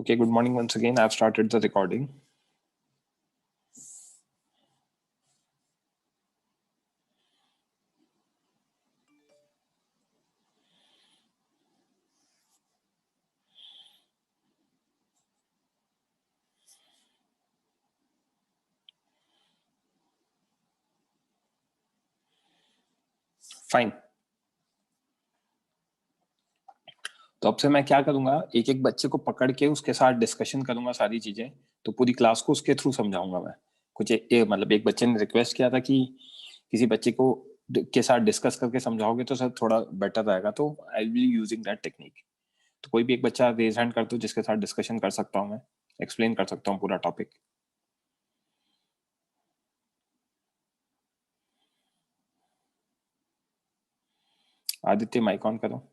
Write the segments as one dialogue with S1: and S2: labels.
S1: Okay, good morning once again. I've started the recording. Fine. तो अब से मैं क्या करूंगा, एक एक बच्चे को पकड़ के उसके साथ डिस्कशन करूंगा सारी चीजें। तो पूरी क्लास को उसके थ्रू समझाऊंगा मैं। कुछ मतलब एक बच्चे ने रिक्वेस्ट किया था कि किसी बच्चे को के साथ डिस्कस करके समझाओगे तो सर थोड़ा बेटर रहेगा, तो I will be using that technique. तो कोई भी एक बच्चा रेज हैंड कर दो जिसके साथ डिस्कशन कर सकता हूँ, मैं एक्सप्लेन कर सकता हूँ पूरा टॉपिक। आदित्य माइक ऑन करो।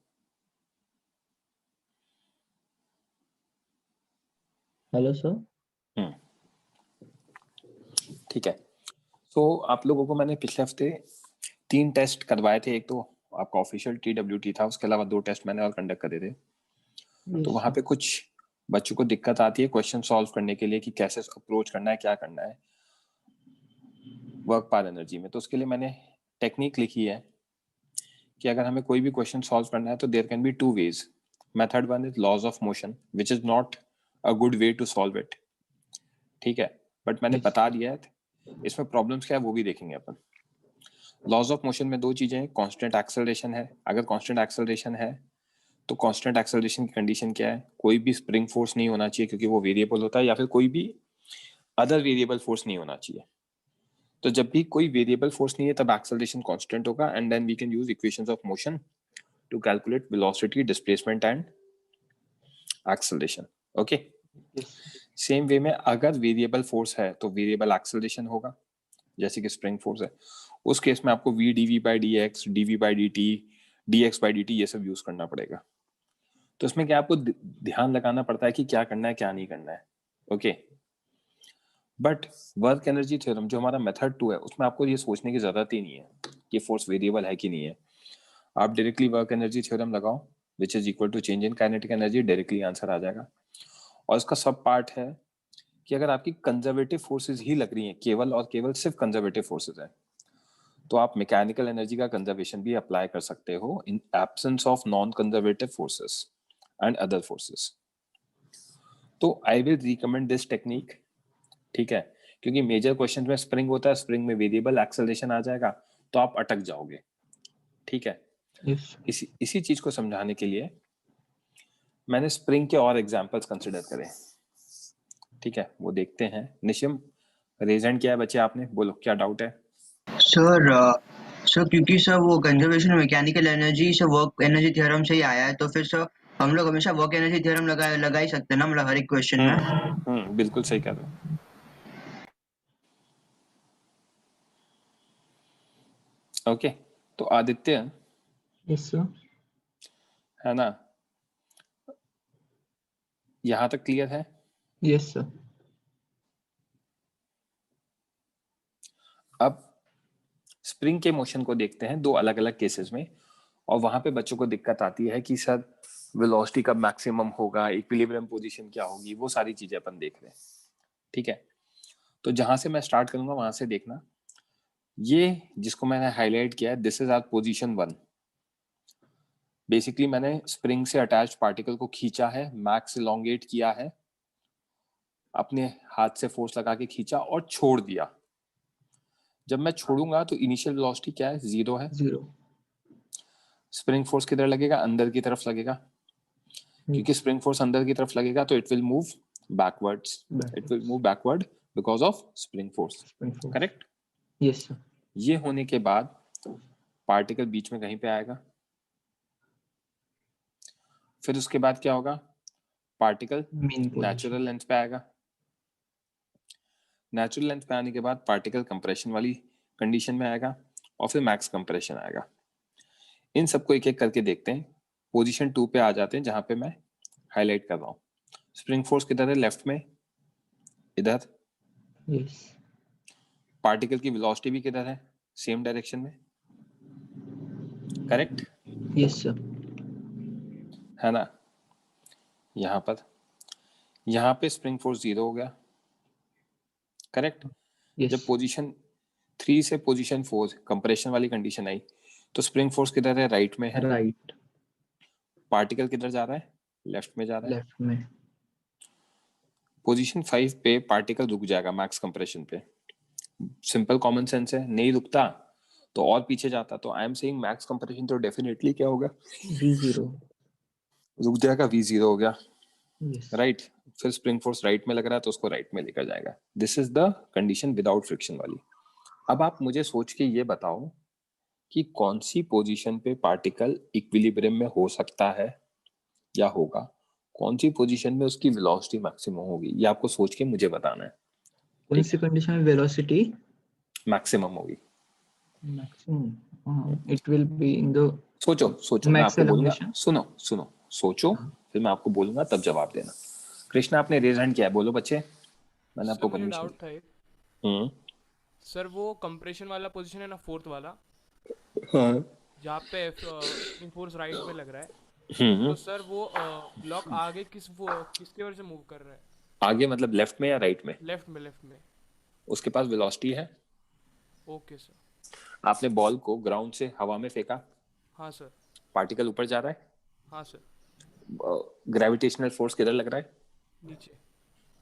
S2: Hello sir.
S1: ठीक है। तो आप लोगों को मैंने पिछले हफ्ते 3 टेस्ट करवाए थे। एक तो आपका ऑफिशियल TWT था, उसके अलावा 2 टेस्ट मैंने और कंडक्ट करे थे। तो वहां पे कुछ बच्चों को दिक्कत आती है क्वेश्चन सॉल्व करने के लिए कि कैसे अप्रोच करना है, क्या करना है वर्क पार एनर्जी में। तो उसके लिए मैंने टेक्निक लिखी है कि अगर हमें कोई भी क्वेश्चन सॉल्व करना है तो there can be 2 ways. Method 1 is laws of motion which is not a good way to solve it. ठीक है, बट मैंने बता दिया है। इसमें प्रॉब्लम्स क्या है वो भी देखेंगे अपन। लॉज ऑफ मोशन में 2 चीजें हैं। कांस्टेंट एक्सेलरेशन है। अगर कांस्टेंट एक्सेलरेशन है तो कांस्टेंट एक्सेलरेशन की कंडीशन क्या है? कोई भी स्प्रिंग फोर्स नहीं होना चाहिए क्योंकि वो वेरिएबल होता है, या फिर कोई भी अदर वेरिएबल फोर्स नहीं होना चाहिए। तो जब भी कोई वेरिएबल फोर्स नहीं है तब एक्सेलरेशन कांस्टेंट होगा, and then we can use equations of motion to calculate velocity, displacement and acceleration. Okay, same way में अगर वेरिएबल फोर्स है तो वेरिएबल एक्सेलरेशन होगा, जैसे कि स्प्रिंग फोर्स है। उस केस में आपको v dv by dx, dv by dt, dx by dt ये सब यूज करना पड़ेगा। तो इसमें क्या आपको ध्यान लगाना पड़ता है कि क्या करना है क्या नहीं करना है। Okay, but work energy theorem जो हमारा मेथड 2 है उसमें आपको ये सोचने की जरूरत ही नहीं है कि फोर्स वेरिएबल है कि नहीं है। आप डायरेक्टली वर्क एनर्जी थ्योरम लगाओ which is equal to change in kinetic energy, directly answer आ जाएगा। और इसका सब पार्ट है कि अगर आपकी कंजर्वेटिव फोर्सेज ही लग रही हैं, केवल और केवल सिर्फ कंजर्वेटिव फोर्सेज है, तो आप मैकेनिकल एनर्जी का कंजर्वेशन भी अप्लाई कर सकते हो in absence of non conservative forces and other forces. तो I will recommend this technique. ठीक है, क्योंकि मेजर क्वेश्चन में स्प्रिंग होता है, स्प्रिंग में वेरिएबल एक्सेलरेशन आ जाएगा तो आप अटक जाओगे। ठीक है, इसी चीज को समझाने के लिए मैंने स्प्रिंग के और एग्जांपल्स कंसिडर करे। ठीक है, वो देखते हैं। निशिम, रेज हैंड किया है बच्चे आपने, बोलो क्या डाउट है।
S3: सर क्योंकि सर वो कंजर्वेशन मैकेनिकल एनर्जी से वर्क एनर्जी थ्योरम से ही आया है, तो फिर सर हम लोग हमेशा वर्क एनर्जी थ्योरम लगा ही सकते हैं ना, मतलब हर एक क्वेश्चन में।
S1: बिल्कुल सही कह रहे हो। ओके, तो आदित्य,
S2: यस सर,
S1: है ना, यहां तक क्लियर है?
S2: Yes sir.
S1: अब स्प्रिंग के मोशन को देखते हैं 2 अलग अलग केसेस में, और वहां पे बच्चों को दिक्कत आती है कि सर वेलोसिटी कब मैक्सिमम होगा, इक्विलिब्रियम पोजीशन क्या होगी, वो सारी चीजें अपन देख रहे हैं। ठीक है, तो जहां से मैं स्टार्ट करूंगा वहां से देखना। ये जिसको मैंने हाईलाइट किया है, this is our position 1। Basically मैंने स्प्रिंग से अटैच पार्टिकल को खींचा है, मैक्स इलोंगेट किया है, अपने हाथ से फोर्स लगा के खींचा और छोड़ दिया। जब मैं छोड़ूंगा तो इनिशियल वेलोसिटी क्या है? 0 है।
S2: 0।
S1: स्प्रिंग फोर्स किधर लगेगा? अंदर की तरफ लगेगा, क्योंकि स्प्रिंग फोर्स अंदर की तरफ लगेगा तो it will move backwards. It will move backward because of spring force. Correct?
S2: Yes sir.
S1: ये होने के बाद पार्टिकल बीच में कहीं पे आएगा, फिर उसके बाद क्या होगा? पार्टिकल नेचुरल लेंथ पे आएगा। नेचुरल लेंथ पे आने के बाद पार्टिकल कंप्रेशन वाली कंडीशन में आएगा, और फिर मैक्स कंप्रेशन आएगा। इन सबको एक एक करके देखते हैं। पोजीशन 2 पे आ जाते हैं जहां पे मैं हाईलाइट कर रहा हूँ। स्प्रिंग फोर्स किधर है? लेफ्ट में, इधर।
S2: यस।
S1: पार्टिकल की वेलोसिटी भी किधर है? सेम डायरेक्शन में। करेक्ट?
S2: Yes sir.
S1: है ना, यहां पर। यहाँ पे स्प्रिंग फोर्स 0 हो गया, करेक्ट।
S2: Yes.
S1: जब पोजीशन 3 से पोजीशन 4 कंप्रेशन वाली कंडीशन आई तो स्प्रिंग फोर्स किधर है? राइट में है।
S2: Right.
S1: पार्टिकल किधर जा रहा है? लेफ्ट में जा रहा है।
S2: Left में.
S1: पोजीशन 5 पे पार्टिकल रुक जाएगा मैक्स कंप्रेशन पे। सिंपल कॉमन सेंस है, नहीं रुकता तो और पीछे जाता। तो I am saying max compression तो डेफिनेटली क्या होगा?
S2: V0.
S1: रुक जाएगा, V0 हो गया,
S2: Yes.
S1: राइट। फिर स्प्रिंग फोर्स राइट में लग रहा है तो उसको राइट में लेकर जाएगा। This is the condition without friction वाली। अब आप मुझे सोच के ये बताओ कि कौन सी पोजीशन पे पार्टिकल इक्विलिब्रियम में हो सकता है या होगा, कौन सी पोजीशन में उसकी वेलोसिटी मैक्सिमम होगी, ये आपको सोच के मुझे बताना है।
S2: कौन सी कंडीशन में वेलोसिटी
S1: मैक्सिमम होगी।
S2: Maximum? It will be in the
S1: सोचो सोचो, मैं
S2: max
S1: आपको बोलूंगा,
S2: elongation.
S1: सुनो सुनो, सोचो, फिर मैं आपको बोलूंगा तब जवाब देना। कृष्णा आपने रेज हैंड किया है, बोलो बच्चे, मैंने
S4: सर
S1: आपको
S4: मुझे
S1: परमिशन
S4: डाउट
S1: दी।
S4: था एक।
S1: हम्म,
S4: सर वो कंप्रेशन वाला पोजीशन है ना, फोर्थ वाला,
S1: हाँ,
S4: जहाँ पे स्प्रिंग फोर्स राइट में लग रहा है,
S1: हम्म,
S4: तो सर वो ब्लॉक आगे किसके वजह से मूव कर रहा है?
S1: आगे मतलब लेफ्ट में या राइट में?
S4: लेफ्ट में।
S1: उसके पास वेलोसिटी है।
S4: Okay sir.
S1: आपने बॉल को ग्राउंड से हवा में फेंका,
S4: हाँ सर।
S1: पार्टिकल ऊपर जा रहा है,
S4: हाँ सर।
S1: ग्रेविटेशनल फोर्स किधर लग रहा है?
S4: नीचे।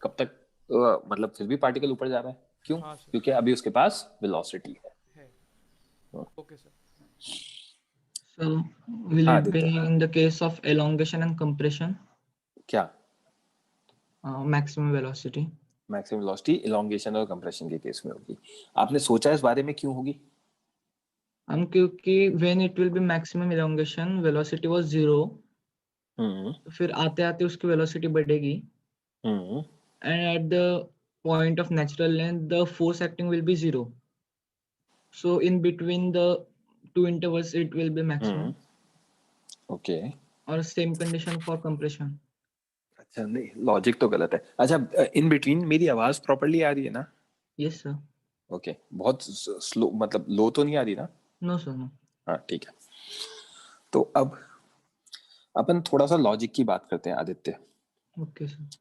S1: कब तक? मतलब फिर भी पार्टिकल ऊपर जा रहा है, क्यों?
S4: हाँ सर।
S1: क्योंकि अभी उसके पास वेलोसिटी है।
S4: Okay sir.
S2: So will
S1: हाँ
S2: it be
S1: Aditya,
S2: in the case of elongation and compression?
S1: क्या?
S2: Maximum velocity.
S1: Maximum velocity elongation और कंप्रेशन के केस में होगी। आपने सोचा इस बारे में क्यों होगी?
S2: क्योंकि when it will be maximum elongation, velocity was 0.
S1: हम्म,
S2: फिर आते आते उसकी velocity बढ़ेगी.
S1: हम्म,
S2: And at the point of natural length, the force acting will be 0. So in between the two intervals, it will be maximum.
S1: Okay.
S2: Or same condition for compression.
S1: अच्छा, नहीं logic तो गलत है। अच्छा, इन बिटवीन मेरी आवाज properly आ रही है ना?
S2: Yes sir.
S1: ओके, बहुत स्लो, मतलब लो तो नहीं आ रही ना?
S2: No sir, no.
S1: हाँ ठीक है। तो अब अपन थोड़ा सा लॉजिक की बात करते हैं आदित्य।
S2: Okay sir.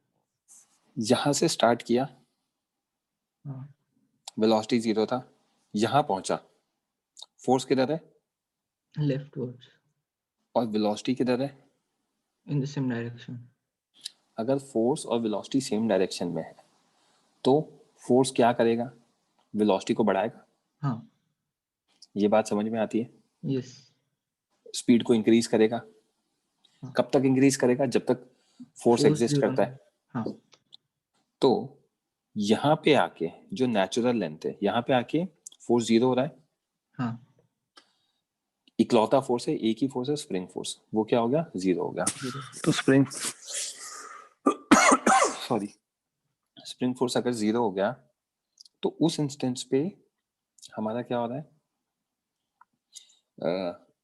S1: यहां से स्टार्ट किया,
S2: हाँ.
S1: वेलोसिटी 0 था, यहां पहुंचा, फोर्स किधर है?
S2: Leftwards.
S1: और वेलोसिटी किधर है?
S2: In the same direction.
S1: अगर फोर्स और वेलोसिटी सेम डायरेक्शन में है तो फोर्स क्या करेगा? वेलोसिटी को बढ़ाएगा।
S2: हाँ.
S1: ये बात समझ में आती है?
S2: Yes.
S1: स्पीड को इंक्रीज करेगा।
S2: हाँ.
S1: कब तक इंक्रीज करेगा? जब तक फोर्स
S2: Force
S1: एग्जिस्ट
S2: 0
S1: करता
S2: है.
S1: है।
S2: हाँ.
S1: तो यहाँ पे आके जो नेचुरल लेंथ है, यहाँ पे आके फोर्स 0 हो रहा है।
S2: हाँ.
S1: इकलौता फोर्स है, एक ही फोर्स है, स्प्रिंग फोर्स, वो क्या हो गया? 0 हो गया।
S2: 0.
S1: तो स्प्रिंग सॉरी, स्प्रिंग फोर्स अगर 0 हो गया तो उस इंस्टेंस पे हमारा क्या हो रहा है?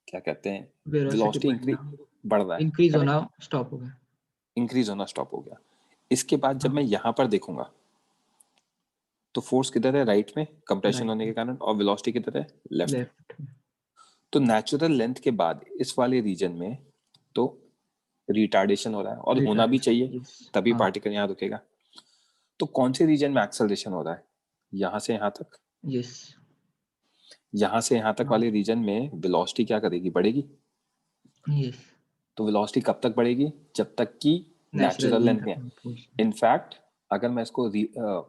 S1: क्या कहते हैं?
S2: Velocity
S1: वेलोसिटी बढ़ रहा है,
S2: increase
S1: करेक्ट?
S2: होना stop हो गया.
S1: इंक्रीज होना स्टॉप हो गया। इसके बाद जब मैं यहाँ पर देखूंगा तो फोर्स किधर है? राइट में, कंप्रेशन
S2: Right.
S1: होने के कारण, और वेलोसिटी किधर है? लेफ्ट में।
S2: Left.
S1: तो नेचुरल लेंथ के बाद इस वाले रीजन में तो रिटार्डेशन हो रहा है, और होना भी
S2: Retardation.
S1: चाहिए,
S2: Yes.
S1: तभी
S2: हाँ.
S1: पार्टिकल यहाँ रुकेगा। तो कौन से रीजन में एक्सेलरेशन हो रहा है? यहाँ से यहाँ तक।
S2: Yes.
S1: यहाँ से यहाँ तक
S2: हाँ.
S1: वाले रीजन में वेलोसिटी क्या करेगी? बढ़ेगी।
S2: Yes.
S1: तो वेलोसिटी कब तक बढ़ेगी? जब तक कि
S2: Natural
S1: नेचुरल लेंथ
S2: length
S1: में।
S2: अपना force.
S1: इनफैक्ट अगर मैं इसको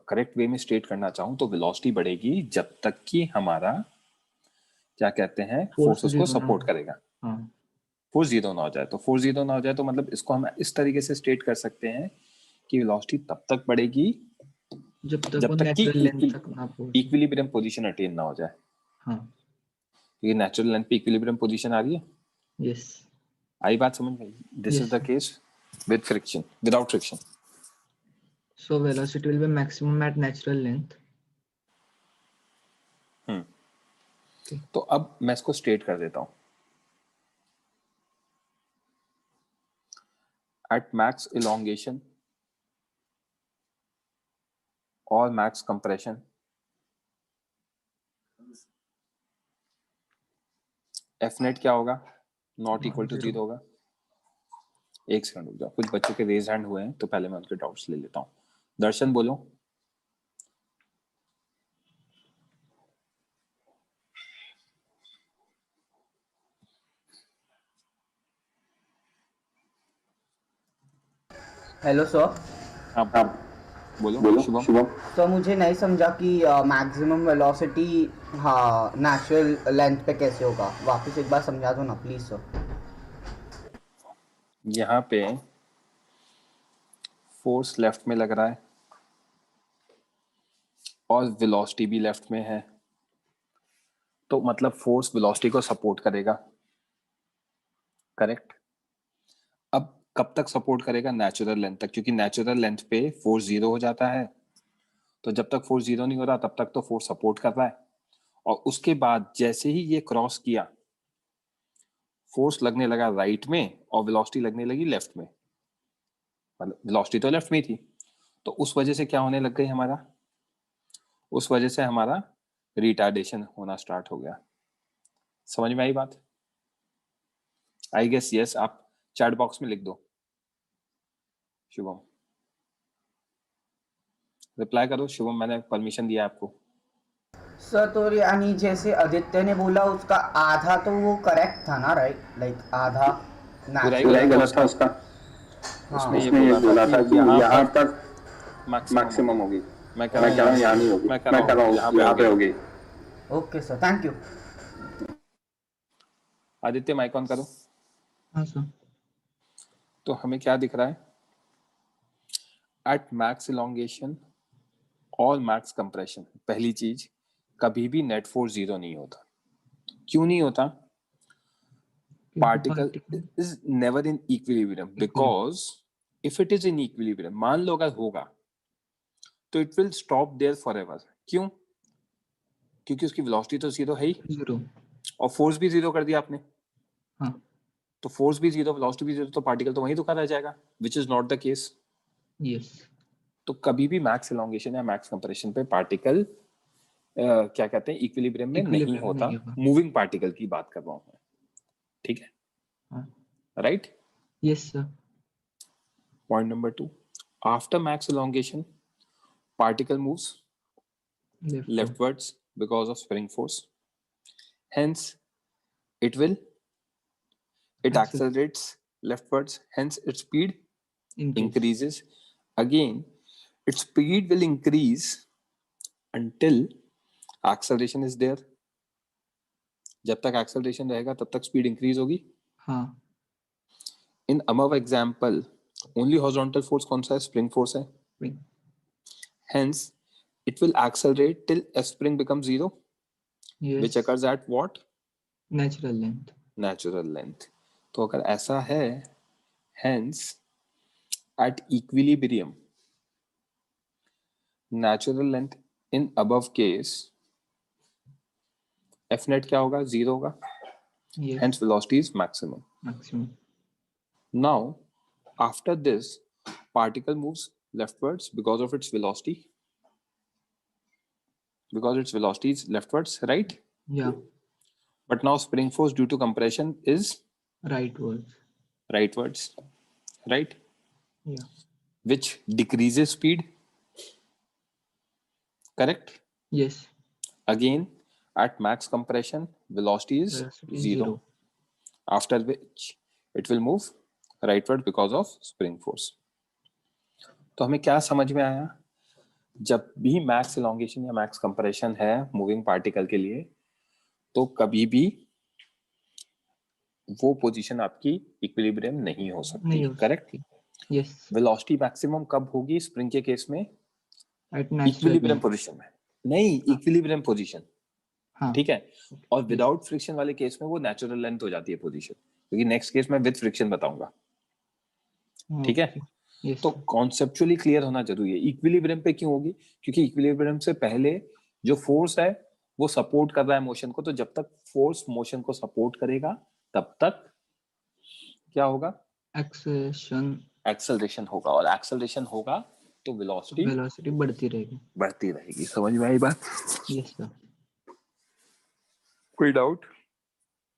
S1: करेक्ट वे में स्टेट करना चाहूँ तो वेलोसिटी बढ़ेगी जब तक कि हमारा क्या कहते हैं,
S2: Force
S1: फोर्स उसको
S2: 0 ना
S1: सपोर्ट
S2: हो.
S1: करेगा।
S2: हाँ.
S1: फोर्स 0 ना हो जाए तो, फोर्स 0 ना हो जाए तो मतलब इसको हम इस तरीके से स्टेट कर सकते हैं कि वेलोसिटी तब तक बढ़ेगी
S2: जब तक वो
S1: जब तक कि
S2: नेचुरल लेंथ तक ना पहुंचे.
S1: इक्विलिब्रियम पोजीशन अटेन ना हो जाए।
S2: हाँ.
S1: ये नेचुरल लेंथ पे इक्विलिब्रियम पोजीशन आ रही है।
S2: Yes.
S1: आई बात समझ में? This
S2: Yes.
S1: Is the case with friction, without friction.
S2: So velocity will be maximum at natural length. Okay.
S1: तो अब मैं इसको स्टेट कर देता हूं। एट मैक्स इलोंगेशन और मैक्स कंप्रेशन, एफ नेट क्या होगा? नॉट इक्वल टू 0 होगा। एक सेकंड रुक जाओ, कुछ बच्चों के रेज हैंड हुए हैं तो पहले मैं उनके डाउट्स ले लेता हूँ। दर्शन बोलो।
S5: Hello sir.
S1: हाँ बोलो शुभम।
S5: सर मुझे नहीं समझा कि मैक्सिमम वेलोसिटी हाँ नेचुरल लेंथ पे कैसे होगा, वापस एक बार समझा दो ना प्लीज सर।
S1: यहाँ पे फोर्स लेफ्ट में लग रहा है और वेलोसिटी भी लेफ्ट में है, तो मतलब फोर्स वेलोसिटी को सपोर्ट करेगा, करेक्ट। अब कब तक सपोर्ट करेगा? नेचुरल लेंथ तक, क्योंकि नेचुरल लेंथ पे फोर्स जीरो हो जाता है। तो जब तक फोर्स जीरो नहीं हो रहा तब तक तो फोर्स सपोर्ट कर रहा है, और उसके बाद जैसे ही ये क्रॉस किया फोर्स लगने लगा राइट में और वेलोसिटी लगने लगी लेफ्ट में, मतलब वेलोसिटी तो लेफ्ट में ही थी, तो उस वजह से क्या होने लग गई हमारा, उस वजह से हमारा रिटार्डेशन होना स्टार्ट हो गया। समझ में आई बात? I guess yes. आप चैट बॉक्स में लिख दो शुभम, रिप्लाई करो शुभम, मैंने परमिशन दिया आपको।
S5: सर तो यानी जैसे आदित्य ने बोला उसका आधा तो वो करेक्ट था ना, राइट? लाइक आधा
S1: पूरा ही
S5: नेचुरल
S1: गलत था उसका।
S5: हाँ
S1: उसने ये बोला था कि यहाँ पर मैक्सिमम होगी। मैं कह रहा हूँ यहाँ नहीं होगी, मैं कह रहा हूँ यहाँ पे होगी।
S5: Okay sir, thank you.
S1: Aditya mike on करो।
S2: हाँ सर।
S1: तो हमें क्या दिख रहा है? एट मैक्स इलोंगेशन और मैक्स कंप्रेशन, पहली चीज, कभी भी नेट फोर्स जीरो नहीं होता। क्यों नहीं होता? Particle is never in equilibrium, because if it is in equilibrium, मान लो अगर होगा तो it will stop there forever. क्यों? क्योंकि उसकी वेलोसिटी तो जीरो है ही,
S2: जीरो,
S1: और फोर्स भी जीरो कर दिया आपने।
S2: हाँ
S1: तो फोर्स भी जीरो, वेलोसिटी भी जीरो, तो पार्टिकल तो वहीं रुका रह जाएगा, which is not the case.
S2: Yes.
S1: तो कभी भी मैक्स इलोंगेशन या मैक्स कंप्रेशन पे पार्टिकल क्या कहते हैं, इक्विलिब्रियम में नहीं होता। मूविंग पार्टिकल की बात कर रहा हूं मैं, ठीक है? Right?
S2: Yes sir.
S1: Point number 2, after max elongation particle moves leftwards because of spring force, hence it accelerates leftwards, hence its speed increases. Again its speed will increase until acceleration is there. जब तक acceleration रहेगा तब तक speed increase होगी।
S2: हाँ।
S1: in above example only horizontal force कौन सा है? spring force है। hence it will accelerate till F spring becomes zero, which occurs at what?
S2: Natural length.
S1: Natural length. तो अगर ऐसा है, hence at equilibrium natural length in above case F net क्या होगा? Zero होगा। Hence velocity is maximum. Now after this particle moves leftwards because of its velocity, because its velocity is leftwards, right?
S2: Yeah.
S1: But now spring force due to compression is
S2: rightwards,
S1: right?
S2: Yeah.
S1: Which decreases speed, correct?
S2: Yes.
S1: Again at max compression velocity is zero, after which it will move rightward because of spring force. तो हमें क्या समझ में आया? जब भी max elongation या max compression है मूविंग पार्टिकल के लिए, तो कभी भी वो पोजीशन आपकी इक्विलिब्रियम नहीं हो सकती, करेक्ट?
S2: यस।
S1: वेलोसिटी मैक्सिमम कब होगी स्प्रिंग के केस में?
S2: इक्विलिब्रियम
S1: पोजीशन में नहीं, इक्विलिब्रियम पोजीशन, ठीक है? और विदाउट फ्रिक्शन वाले केस में वो नेचुरल लेंथ हो जाती है पोजीशन, क्योंकि नेक्स्ट केस में विद फ्रिक्शन बताऊंगा, ठीक है? तो कॉन्सेप्चुअली क्लियर होना जरूरी है। इक्विलिब्रियम पे क्यों होगी? क्योंकि इक्विलिब्रियम से पहले जो फोर्स है वो सपोर्ट कर रहा है मोशन को, तो जब तक फोर्स मोशन को सपोर्ट करेगा तब तक क्या होगा? एक्सेलरेशन होगा, और एक्सेलरेशन होगा तो वेलोसिटी
S2: बढ़ती रहेगी।
S1: समझ में आई बात?
S2: Yes sir.
S1: कोई डाउट?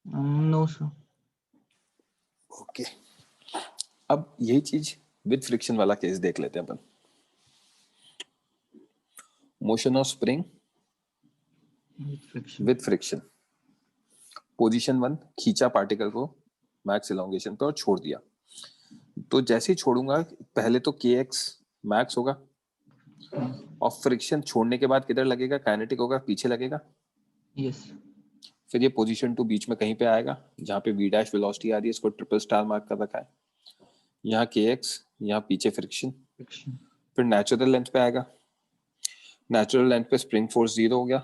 S2: No sir.
S1: ओके, अब यही चीज विद फ्रिक्शन वाला केस देख लेते हैं अपन। Motion of spring
S2: friction.
S1: With friction, position 1 खींचा पार्टिकल को मैक्स इलोंगेशन पे और छोड़ दिया। तो जैसे ही छोड़ूंगा पहले तो kx मैक्स होगा और फ्रिक्शन छोड़ने के बाद किधर लगेगा, काइनेटिक होगा, पीछे लगेगा।
S2: Yes.
S1: फिर ये पोजीशन 2 बीच में कहीं पे आएगा जहाँ पे v डैश वेलोसिटी आ रही है, इसको ट्रिपल स्टार मार्क कर रखा है। यहाँ kx, यहाँ पीछे फ्रिक्शन,
S2: Friction.
S1: फिर नेचुरल लेंथ पे आएगा। नेचुरल लेंथ पे स्प्रिंग फोर्स 0 हो गया,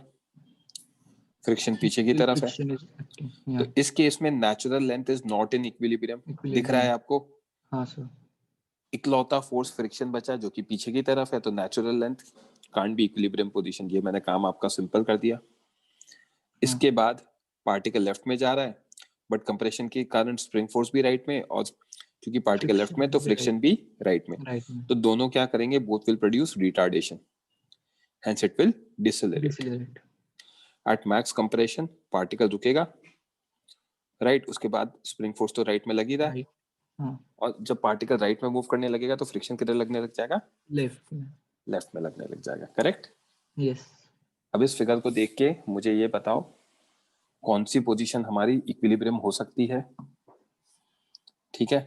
S1: फ्रिक्शन पीछे की तरफ है।
S2: Friction is acting.
S1: तो
S2: Yeah.
S1: इस केस में natural length is not in equilibrium. दिख रहा है आपको?
S2: हाँ सर।
S1: इकलौता फोर्स फ्रिक्शन बचा जो कि पीछे की तरफ है, तो natural length can't be equilibrium position. ये मैंने काम आपका सिंपल कर दिया। इसके बाद पार्टिकल लेफ्ट में जा रहा है बट कंप्रेशन के कारण स्प्रिंग फोर्स भी राइट में, और क्योंकि पार्टिकल लेफ्ट में तो फ्रिक्शन भी राइट में, तो दोनों क्या करेंगे, both will produce retardation, hence it will decelerate. At max compression particle रुकेगा राइट, उसके बाद स्प्रिंग फोर्स तो राइट में लगी रहा है, और जब पार्टिकल राइट में मूव करने लगेगा तो फ्रिक्शन किधर लगने लग जाएगा, लेफ्ट में लगने लग जाएगा। करेक्ट?
S2: यस।
S1: अब इस फिगर को देख के मुझे ये बताओ कौन सी पोजीशन हमारी इक्विलिब्रियम हो सकती है। ठीक है,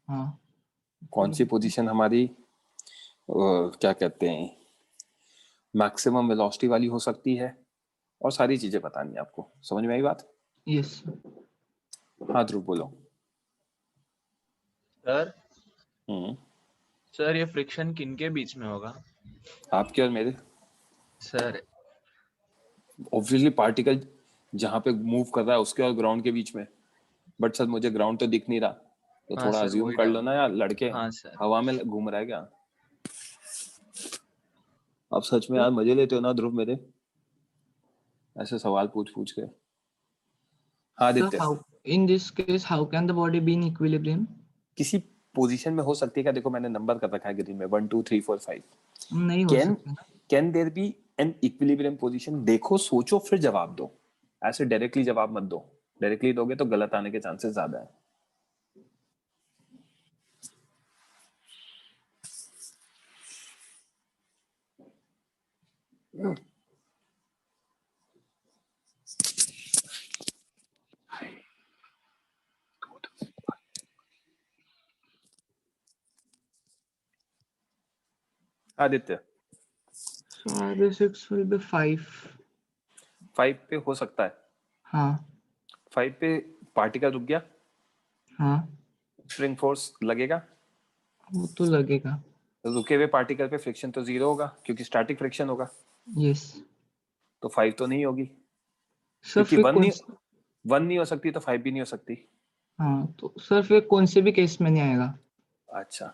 S2: हाँ।
S1: कौन सी पोजीशन हमारी क्या कहते हैं मैक्सिमम वेलोसिटी वाली हो सकती है, और सारी चीजें बतानी है आपको। समझ में आई बात?
S2: यस।
S1: हाँ ध्रुव बोलो।
S6: सर सर ये फ्रिक्शन किनके बीच में होगा?
S1: आपके और मेरे।
S6: सर
S1: ऑब्वियसली पार्टिकल जहाँ पे मूव कर रहा है उसके और ग्राउंड के बीच में। बट सर मुझे ग्राउंड तो दिख नहीं रहा, तो
S6: हाँ
S1: थोड़ा
S6: सर,
S1: अज्यूम
S6: वही
S1: कर
S6: डाउट।
S1: लो ना यार लड़के।
S6: हाँ सर।
S1: हवा में घूम रहा है क्या? आप सच में यार मजे लेते हो ना ध्रुव मेरे, ऐसे सवाल पूछ पूछ के। हाँ Aditya.
S2: So how in this case how can the body be in equilibrium?
S1: किसी पोजीशन में हो सकती है क्या? देखो मैंने नंबर कर रखा है ग्रीन में 1 2 3 4 5।
S2: नहीं हो सकता।
S1: Can there be an equilibrium position? देखो सोचो फिर जवाब दो, ऐसे डायरेक्टली जवाब मत दो। डायरेक्टली दोगे तो गलत आने के चांसेस ज्यादा है। Aditya.
S2: So RB6 will be 5.
S1: 5 पे हो सकता है।
S2: हाँ
S1: 5 पे पार्टिकल रुक गया,
S2: हाँ
S1: स्प्रिंग फोर्स लगेगा,
S2: वो तो लगेगा।
S1: रुके हुए पार्टिकल पे फ्रिक्शन तो 0 होगा क्योंकि स्टैटिक फ्रिक्शन होगा,
S2: यस
S1: तो 5 तो नहीं होगी
S2: सर।
S1: क्योंकि
S2: फिर
S1: 1 नहीं हो सकती तो 5 भी नहीं हो सकती।
S2: हाँ तो सर फिर कौन से भी केस में नहीं आएगा।
S1: अच्छा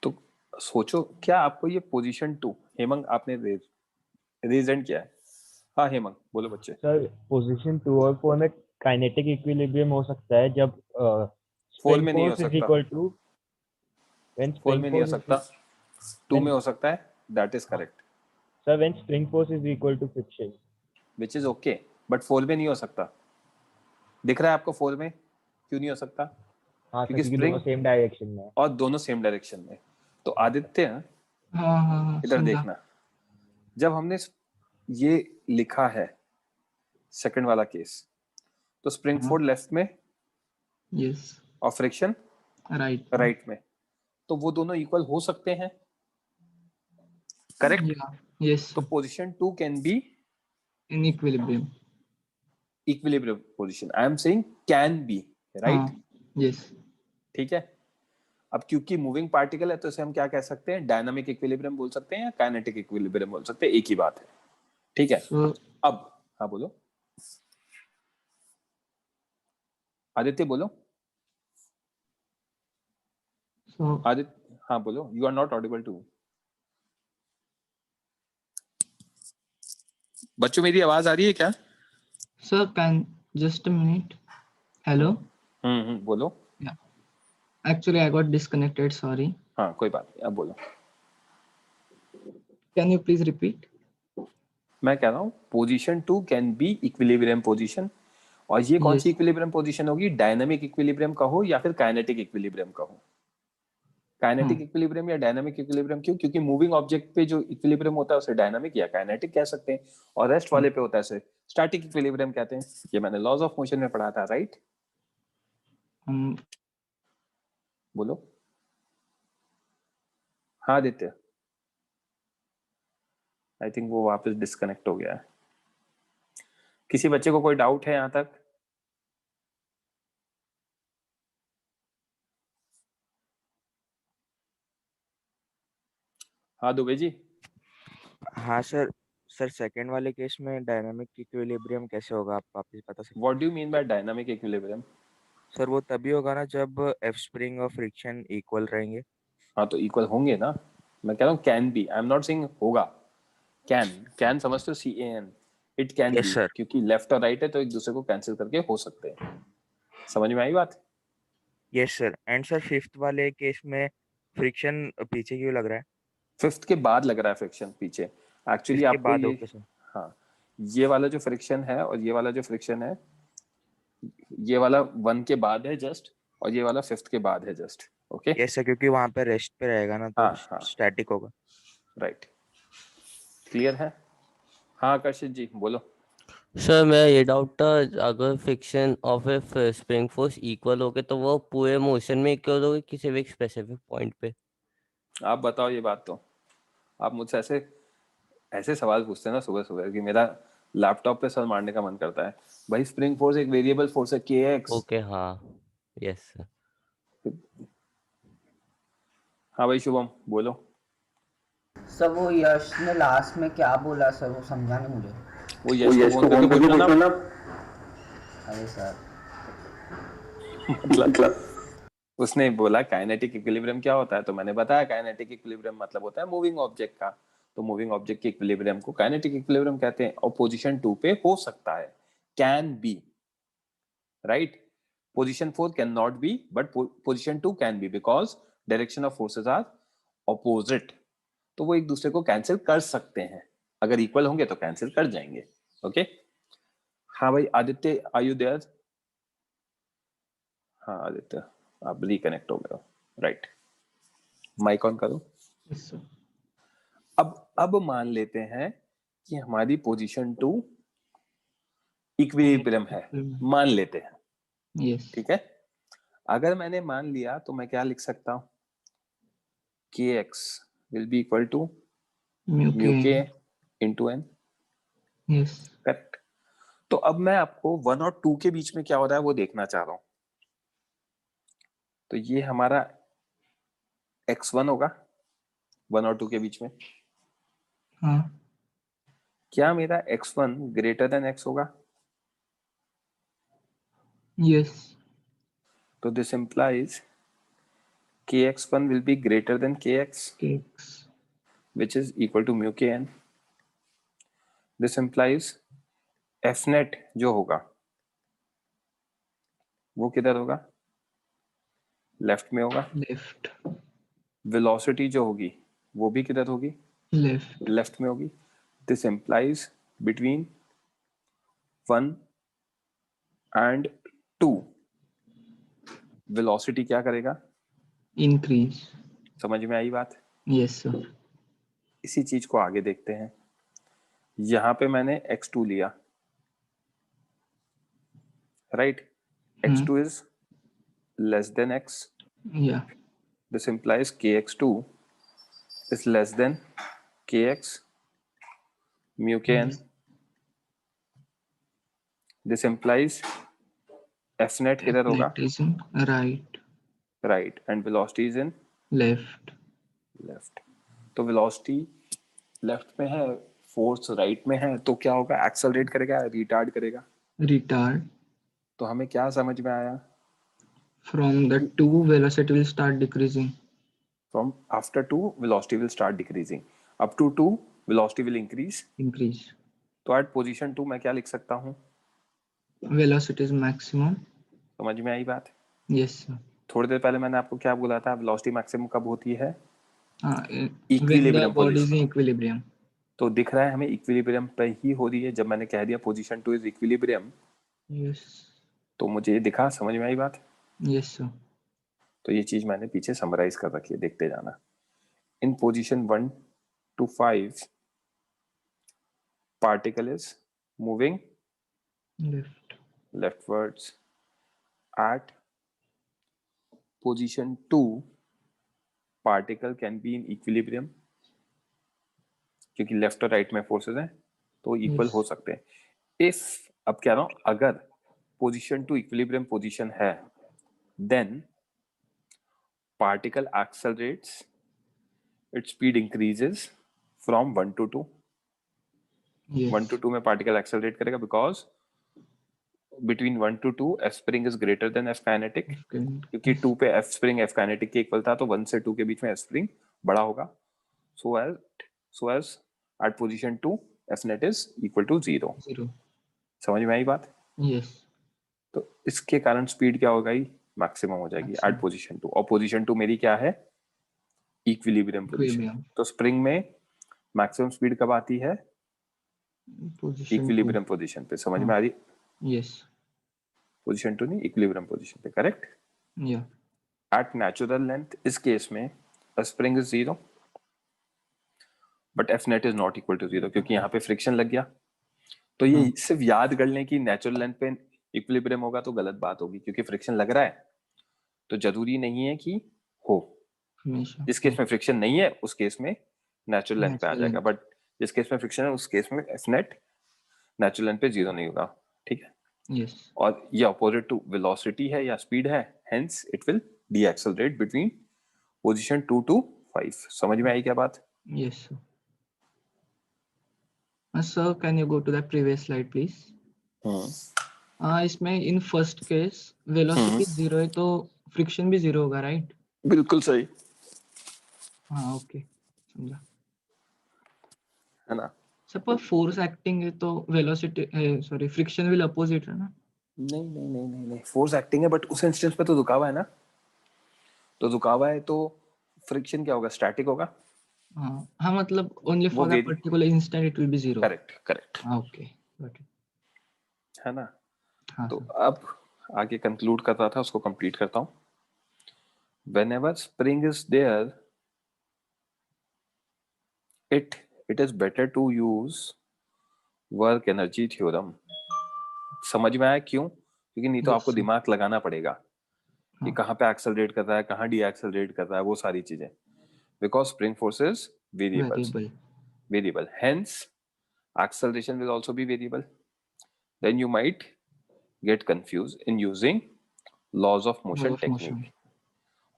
S1: तो सोचो क्या आपको ये पोजीशन 2, हेमंग आपने रीजन किया है। हाँ हेमंग बोलो बच्चे।
S7: सर पोजीशन 2 और 4 में काइनेटिक इक्विलिब्रियम हो सकता है जब
S1: 4 में नहीं हो सकता, 4 में नहीं हो सकता, 2 में हो सकता है। That is correct
S7: sir when spring force is equal to friction,
S1: which is okay, but 4 में नहीं हो सकता। दिख रहा है आपको 4 में क्यों नहीं हो सकता?
S7: हाँ
S1: क्योंकि
S7: क्योंकि
S1: स्प्रिंग
S7: दोनों सेम डायरेक्शन में है।
S1: और दोनों सेम डायरेक्शन में। तो आदित्य
S2: हाँ
S1: इधर
S2: समझा।
S1: देखना, जब हमने ये लिखा है सेकंड वाला केस, तो स्प्रिंग फोर्स लेफ्ट में
S2: यस
S1: और फ्रिक्शन राइट में, तो वो दोनों इक्वल हो सकते हैं। करेक्ट?
S2: यस
S1: तो position 2 can be
S2: in equilibrium.
S1: Equilibrium position, I am saying can be, right?
S2: Yes
S1: ठीक है। अब क्योंकि मूविंग पार्टिकल है तो इसे हम क्या कह सकते हैं, डायनामिक इक्विलिब्रियम बोल सकते हैं या काइनेटिक इक्विलिब्रियम बोल सकते हैं, एक ही बात है। ठीक है। अब हाँ बोलो आदित्य, बोलो आदित्य। हाँ बोलो, you are not audible too. बच्चों मेरी आवाज आ रही है क्या?
S2: Sir can just a minute. Hello.
S1: बोलो।
S2: Actually, I got disconnected. Sorry.
S1: हाँ कोई बात नहीं, अब बोलो।
S2: Can you please repeat?
S1: मैं कह रहा हूँ position 2 can B equilibrium position और ये कौन सी
S2: Yes.
S1: इक्विलिब्रियम पोजीशन होगी, डायनामिक इक्विलिब्रियम कहो या फिर काइनेटिक इक्विलिब्रियम कहो। काइनेटिक इक्विलिब्रियम या डायनामिक इक्विलिब्रियम क्यों, क्योंकि मूविंग ऑब्जेक्ट पे जो इक्विलिब्रियम होता है उसे डायनामिक या काइनेटिक कह सकते हैं, और रेस्ट वाले पे होता है उसे स्टैटिक इक्विलिब्रियम कहते हैं। ये मैंने लॉज ऑफ मोशन में पढ़ा था, राइट? बोलो। हाँ आदित्य, आई थिंक वो वापस डिस्कनेक्ट हो गया है। किसी बच्चे को कोई डाउट है यहाँ तक? हाँ दुबे जी।
S8: हाँ सर। सर सेकंड वाले केस में डायनामिक इक्विलिब्रियम कैसे होगा, आप वापस बता सकते
S1: what do you mean by dynamic equilibrium?
S8: हैं? सर वो तभी होगा ना जब एफ स्प्रिंग और फ्रिक्शन इक्वल रहेंगे।
S1: हाँ तो इक्वल होंगे ना, मैं कह रहा हूँ can be, I am not saying होगा। कैन समझते हो, CAN, it can
S8: Yes,
S1: be,
S8: sir.
S1: क्योंकि लेफ्ट और राइट है तो एक दूसरे को कैंसिल करके हो सकते हैं। समझ में आई बात?
S8: Yes sir. And sir fifth वाले केस में फ्रिक्शन पीछे क्यों लग रहा है?
S1: फिफ्थ के बाद लग रहा है फ्रिक्शन पीछे, एक्चुअली
S8: इसके
S1: आपको
S8: बाद
S1: ये,
S8: ओके सर।
S1: हाँ ये वाला जो फ्रिक्शन है और ये वाला जो फ्रिक्शन है, ये वाला 1 के बाद है जस्ट, और ये वाला 5th के बाद है जस्ट। ओके
S8: यस सर, क्योंकि वहां पे रेस्ट पे रहेगा ना तो
S1: हाँ हाँ
S8: स्टैटिक होगा।
S1: राइट, क्लियर है? हाँ कशिश जी बोलो।
S9: सर मेरा ये डाउट था, अगर friction of A spring force equal हो गए तो वो पूरे मोशन में इक्वल हो गए किसी भी एक स्पेसिफिक पॉइंट पे?
S1: आप बताओ ये बात, तो आप मुझसे ऐसे ऐसे सवाल पूछते हैं ना सुबह सुबह कि मेरा लैपटॉप पे सर मारने का मन करता है। भाई स्प्रिंग फोर्स एक वेरिएबल फोर्स है, kx।
S9: ओके हाँ, यस सर।
S1: हाँ भाई शुभम बोलो।
S5: सर वो यश ने लास्ट में क्या बोला सर, वो समझा नहीं मुझे।
S1: वो यश को फोन करके पूछना ना।
S5: अरे सर
S1: मतलब उसने बोला काइनेटिक इक्विलिब्रियम क्या होता है, तो मैंने बताया काइनेटिक इक्विलिब्रियम मतलब होता है मूविंग ऑब्जेक्ट का, तो मूविंग ऑब्जेक्ट के इक्विलिब्रियम को काइनेटिक इक्विलिब्रियम कहते हैं, और पोजीशन 2 पे हो सकता है, can be, right? Position 4 can not be, but position 2 can be because direction of forces are opposite, तो वो एक दूसरे को कैंसिल कर सकते हैं, अगर इक्वल होंगे तो कैंसिल कर जाएंगे। ओके हाँ भाई आदित्य, आर यू देयर? हाँ आदित्य आप रिकनेक्ट हो गए हो, राइट? माइक ऑन करो।
S2: Yes, sir.
S1: अब मान लेते हैं कि हमारी पोजीशन 2 इक्विलिब्रियम है, मान लेते हैं,
S2: Yes.
S1: ठीक है? अगर मैंने मान लिया तो मैं क्या लिख सकता हूं, kx will be equal to
S2: Mu
S1: mu k
S2: K.
S1: into n,
S2: Yes.
S1: Correct? तो अब मैं आपको 1 और 2 के बीच में क्या हो रहा है वो देखना चाह रहा हूं, तो ये हमारा x1 होगा 1 और 2 के बीच में।
S2: हाँ
S1: क्या मेरा x1 ग्रेटर देन x होगा?
S2: yes.
S1: तो this implies kx1 will be greater than kx,
S2: Kx.
S1: which is equal to mu kn. This implies f net जो होगा वो किधर होगा, लेफ्ट में होगा।
S2: Left.
S1: वेलोसिटी जो होगी वो भी किधर होगी,
S2: Left.
S1: लेफ्ट में होगी। This implies between 1 and 2 velocity क्या करेगा,
S2: Increase.
S1: समझ में आई बात?
S2: Yes sir.
S1: इसी चीज को आगे देखते हैं। यहां पे मैंने x2 लिया, right? x2 is less than x.
S2: Yeah.
S1: This implies kx2 is less than kx mu kn. This implies f net किधर होगा,
S2: That is in right.
S1: right, and velocity is in
S2: Left.
S1: left. तो velocity left में है, force right में है, तो क्या होगा, एक्सेलरेट करेगा, रिटार्ड करेगा।
S2: Retard.
S1: तो हमें क्या समझ में आया,
S2: From the 2 velocity will start decreasing.
S1: from after 2 velocity will start decreasing, up to 2 velocity will increase.
S2: Increase.
S1: तो at position 2 मैं क्या लिख सकता हूँ,
S2: Velocity is maximum.
S1: समझ में आई बात?
S2: Yes sir.
S1: थोड़ी देर पहले मैंने आपको क्या बोला था, वेलोसिटी मैक्सिमम कब होती है,
S2: When
S1: Equilibrium
S2: the body is
S1: position.
S2: in equilibrium.
S1: तो दिख रहा है हमें इक्विलिब्रियम पे ही हो रही है। जब मैंने कह दिया पोजीशन 2 इज इक्विलिब्रियम,
S2: Yes.
S1: तो मुझे ये दिखा, समझ में आई बात?
S2: Yes, sir.
S1: तो ये चीज मैंने पीछे समराइज कर रखी है, देखते जाना। इन position 1 to 5 particle is moving
S2: Left.
S1: leftwards. At position 2 particle can be in equilibrium, क्योंकि लेफ्ट और राइट में फोर्सेस हैं तो इक्वल
S2: Yes.
S1: हो सकते हैं। इफ, अब कह रहा हूं, अगर पोजीशन 2 इक्विलिब्रियम पोजीशन है, then particle accelerates, its speed increases from 1 to 2.
S2: Yes.
S1: 1 to 2 में पार्टिकल एक्सेलरेट करेगा because between 1 to 2 F spring is greater than F kinetic,
S2: Okay.
S1: क्योंकि 2 पे F spring F kinetic के इक्वल था, तो 1 से 2 के बीच में F spring बड़ा होगा। so as at position 2 F net is equal to 0.
S2: 0.
S1: समझ में आई बात?
S2: Yes.
S1: तो इसके कारण स्पीड क्या हो गई, मैक्सिमम हो जाएगी
S2: Maximum.
S1: Eight position 2। और पोजीशन 2 मेरी क्या है, इक्विलिब्रियम पोजीशन।
S2: Equilibrium.
S1: तो स्प्रिंग में मैक्सिमम स्पीड कब आती है,
S2: Position 2.
S1: इक्विलिब्रियम पोजीशन पे। समझ में आ रही?
S2: Yes.
S1: पोजीशन 2 नहीं, इक्विलिब्रियम पोजीशन पे, correct.
S2: Yeah.
S1: At natural length इस केस में spring is 0 but F net is not equal to 0, क्योंकि यहाँ पे फ्रिक्शन लग गया। तो ये सिर्फ याद कर लें कि नेचुरल लेंथ पे इक्विलिब्रियम होगा तो गलत बात होगी, क्योंकि फ्रिक्शन लग रहा है तो जरूरी नहीं है कि हो।
S2: हमेशा.
S1: जिस केस में फ्रिक्शन नहीं है उस केस में नेचुरल लेंथ पे आ
S2: Natural
S1: जाएगा,
S2: length.
S1: बट जिस केस में फ्रिक्शन है उस केस में एफ नेट नेचुरल लेंथ पे 0 नहीं होगा, ठीक है।
S2: Yes.
S1: और ये अपोजिट टू वेलोसिटी है या स्पीड है, hence it will D accelerate between position 2 to 5। समझ में आई क्या बात?
S2: Yes, sir. Sir, can you go to the previous slide, please? इसमें in first case velocity 0 है तो friction भी 0 होगा, right?
S1: बिल्कुल सही
S2: हाँ, okay. समझा.
S1: है ना?
S2: सर पर फोर्स एक्टिंग है तो velocity sorry friction will opposite है ना?
S1: नहीं नहीं नहीं नहीं नहीं, फोर्स एक्टिंग है बट उस इंस्टेंस पे तो झुकावा है ना, तो झुकावा है तो फ्रिक्शन क्या होगा, स्टैटिक होगा।
S2: हाँ मतलब only for that particular instant it will be 0।
S1: Correct correct,
S2: हाँ ओके गॉट इट,
S1: है ना।
S2: हाँ
S1: तो
S2: सर.
S1: अब आगे कंक्लूड कर रहा था, उसको कंप्लीट करता हूँ। whenever spring is there, it is better to use work energy theorem। समझ में आया क्यों? क्योंकि नहीं तो
S2: Yes,
S1: आपको
S2: sir.
S1: दिमाग लगाना पड़ेगा कि
S2: हाँ.
S1: कहाँ पे एक्सेलरेट कर रहा है, कहाँ डी एक्सेलरेट कर रहा है, वो सारी चीजें। Because spring forces variable, hence acceleration will also be variable. Then you might get confused in using laws of motion technique.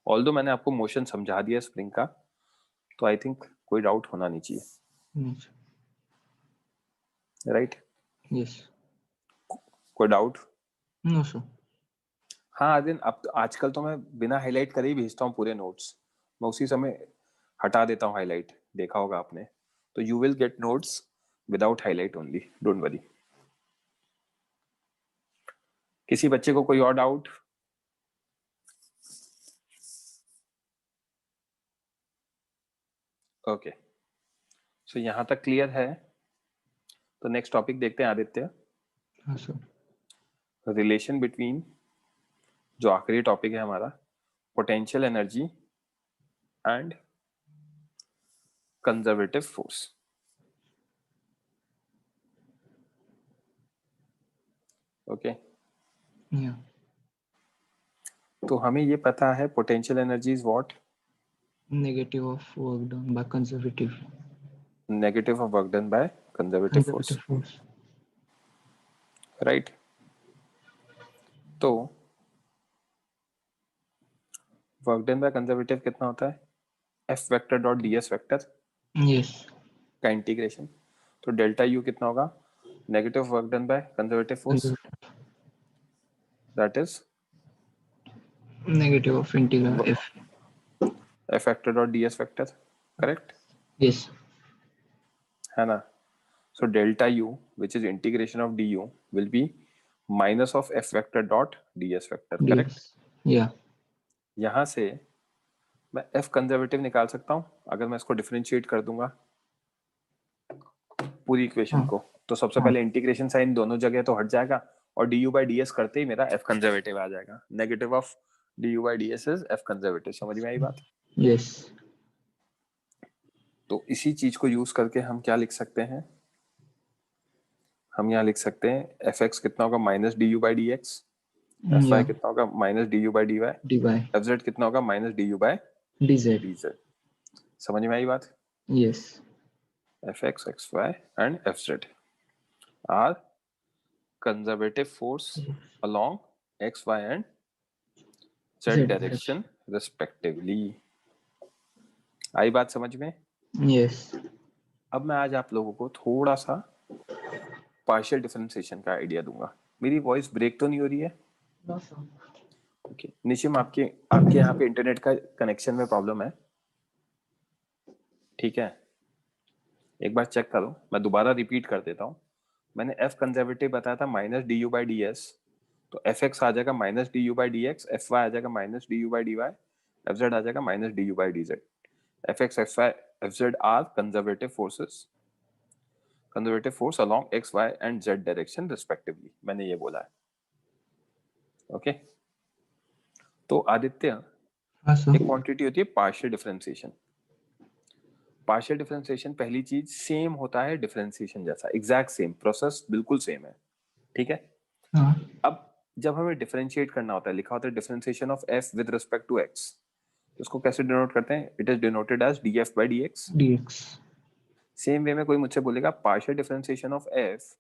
S1: Although मैंने आपको मोशन समझा दिया स्प्रिंग का, तो आई थिंक कोई डाउट होना नहीं चाहिए, राइट?
S2: यस.
S1: कोई डाउट?
S2: No sir.
S1: हाँ दिन, अब आजकल तो मैं बिना हाईलाइट करे ही भेजता हूँ पूरे नोट्स, मैं उसी समय हटा देता हूँ हाईलाइट, देखा होगा आपने। तो you will get notes without highlight only, don't worry. किसी बच्चे को कोई और डाउट? ओके, सो यहाँ तक क्लियर है। तो नेक्स्ट टॉपिक देखते हैं आदित्य।
S2: हाँ सर.
S1: रिलेशन बिटवीन, जो आखिरी टॉपिक है हमारा, potential energy and conservative force. Okay,
S2: या.
S1: तो हमें ये पता है potential energy is what?
S2: Negative of work done by conservative.
S1: Negative of work done by conservative force, right? तो वर्क डन बाय कंजर्वेटिव कितना होता है? F vector dot D S vector
S2: yes
S1: का इंटीग्रेशन। तो डेल्टा यू कितना होगा? Negative work done by conservative force, that is
S2: negative of integral F
S1: vector dot D S vector, correct?
S2: Yes.
S1: है ना? So delta u, which is integration of du, will be minus of f vector dot ds vector, correct?
S2: या.
S1: यहाँ से मैं f conservative निकाल सकता हूँ अगर मैं इसको डिफरेंशिएट कर दूंगा पूरी इक्वेशन को। तो सबसे पहले इंटीग्रेशन साइन दोनों जगह तो हट जाएगा और du by ds करते ही मेरा f कंजर्वेटिव आ जाएगा। Negative of du by ds is f conservative. समझ में आई बात?
S2: Yes.
S1: तो इसी चीज को यूज करके हम क्या लिख सकते हैं, हम यहाँ लिख सकते हैं fx कितना होगा minus du by dx, fy
S2: Yeah.
S1: कितना होगा minus du by dy,
S2: dy
S1: fz कितना होगा minus du by
S2: dz.
S1: dz। समझ में आई बात?
S2: Yes.
S1: fx, xy and fz are conservative force along x, y and z
S2: Z
S1: direction respectively। आई बात समझ में?
S2: Yes.
S1: अब मैं आज आप लोगों को थोड़ा सा पार्शियल डिफरेंशिएशन का आइडिया दूंगा। मेरी वॉइस ब्रेक तो नहीं हो रही है? ओके निशिम, आपके यहाँ पे इंटरनेट का कनेक्शन में प्रॉब्लम है? ठीक है, एक बार चेक करो, मैं दोबारा रिपीट कर देता हूँ। मैंने f कंजर्वेटिव बताया था minus D U by D S, तो एफ एक्स आ जाएगा minus D U by D X, F Y आ जाएगा minus D U by D Y, F Z आ जाएगा minus D U by D Z. F X, F Y, F Z are conservative forces, conservative force along X, Y and Z direction respectively. मैंने ये बोला है। Okay तो आदित्य,
S2: हाँ sir.
S1: एक quantity होती है पार्शियल डिफरेंशिएशन। पार्शियल डिफरेंशिएशन पहली चीज सेम होता है डिफरेंशिएशन जैसा, एग्जैक्ट सेम प्रोसेस, बिल्कुल सेम है। ठीक है,
S2: हाँ।
S1: अब जब हमें डिफरेंशिएट करना होता है, लिखा होता है differentiation of f with respect to x, तो उसको कैसे डिनोट करते हैं? It is denoted as df by dx।
S2: dx।
S1: Same way में कोई मुझसे बोलेगा partial differentiation of f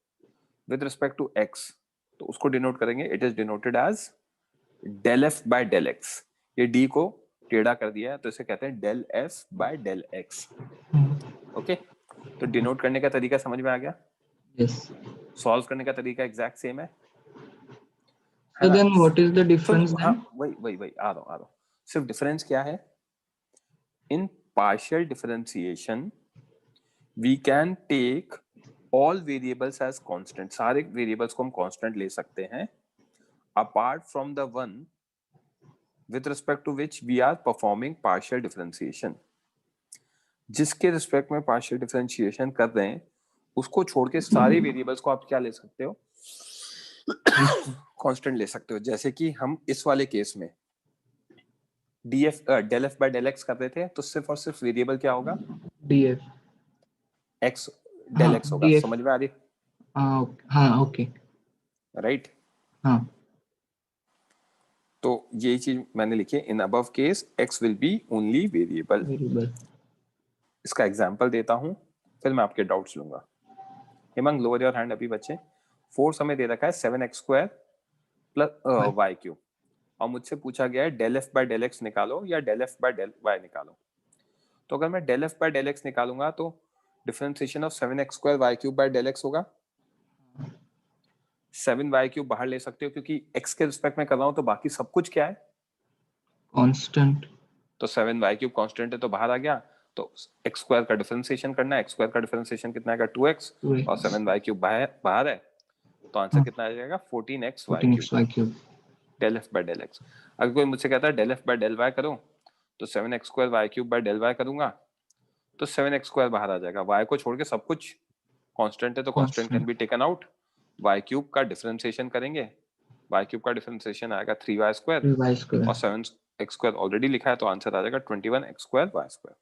S1: with respect to x, तो उसको डिनोट करेंगे, it is denoted as del f by del x। ये d को टेढ़ा कर दिया है तो इसे कहते हैं del f by del x। Okay तो डिनोट करने का तरीका समझ में आ गया?
S2: Yes.
S1: सॉल्व करने का तरीका एग्जैक्ट सेम है।
S2: So then what is the difference
S1: हाँ,
S2: then?
S1: वही आ रहा हूँ। सिर्फ डिफरेंस क्या है? In partial differentiation we can take all variables as constant. सारे वेरिएबल्स को हम कांस्टेंट ले सकते हैं apart from the one with respect to which we are performing partial differentiation. जिसके रिस्पेक्ट में पार्शियल डिफरेंशिएशन कर रहे हैं उसको छोड़ के सारे वेरिएबल्स को आप क्या ले सकते हो? कांस्टेंट ले सकते हो। जैसे कि हम इस वाले केस में del f by del x कर रहे थे, तो सिर्फ और सिर्फ वेरिएबल क्या होगा?
S2: df।
S1: x, del
S2: हाँ,
S1: x होगा।
S2: df।
S1: समझ में आ रही?
S2: हाँ ओके।
S1: राइट।
S2: हाँ।
S1: तो यही चीज मैंने लिखी है, in above case x will be only variable। इसका एग्जांपल देता हूं, फिर मैं आपके डाउट्स लूंगा। हेमंग लोअर योर हैंड अभी बच्चे। फोर्स हमें दे रखा है 7x square plus y cube, और मुझसे पूछा गया है del f by del x निकालो या del f by del y निकालो। तो अगर मैं del f by del x निकालूंगा तो differentiation of 7x square y cube by del x होगा। 7y क्यूब बाहर ले सकते हो क्योंकि x के रिस्पेक्ट में कर रहा हूं, तो बाकी सब कुछ क्या है?
S2: कांस्टेंट।
S1: तो 7y क्यूब कांस्टेंट है तो बाहर आ गया। तो x स्क्वायर का डिफरेंशिएशन करना है, x स्क्वायर का डिफरेंशिएशन कितना आएगा? 2x, और 7y क्यूब बाहर है, तो आंसर कितना आ जाएगा? 14xy cube del f by del x। अगर कोई मुझसे कहता है del f by del y करो, तो 7x square y cube by del y करूंगा, तो 7x स्क्वायर बाहर आ जाएगा। y को छोड़ के सब कुछ कांस्टेंट है, तो constant can be taken out. y cube का डिफरेंशिएशन करेंगे, y क्यूब का डिफरेंशिएशन आएगा 3y स्क्वायर, और 7x स्क्वायर ऑलरेडी लिखा है, तो आंसर आ जाएगा 21x स्क्वायर y स्क्वायर।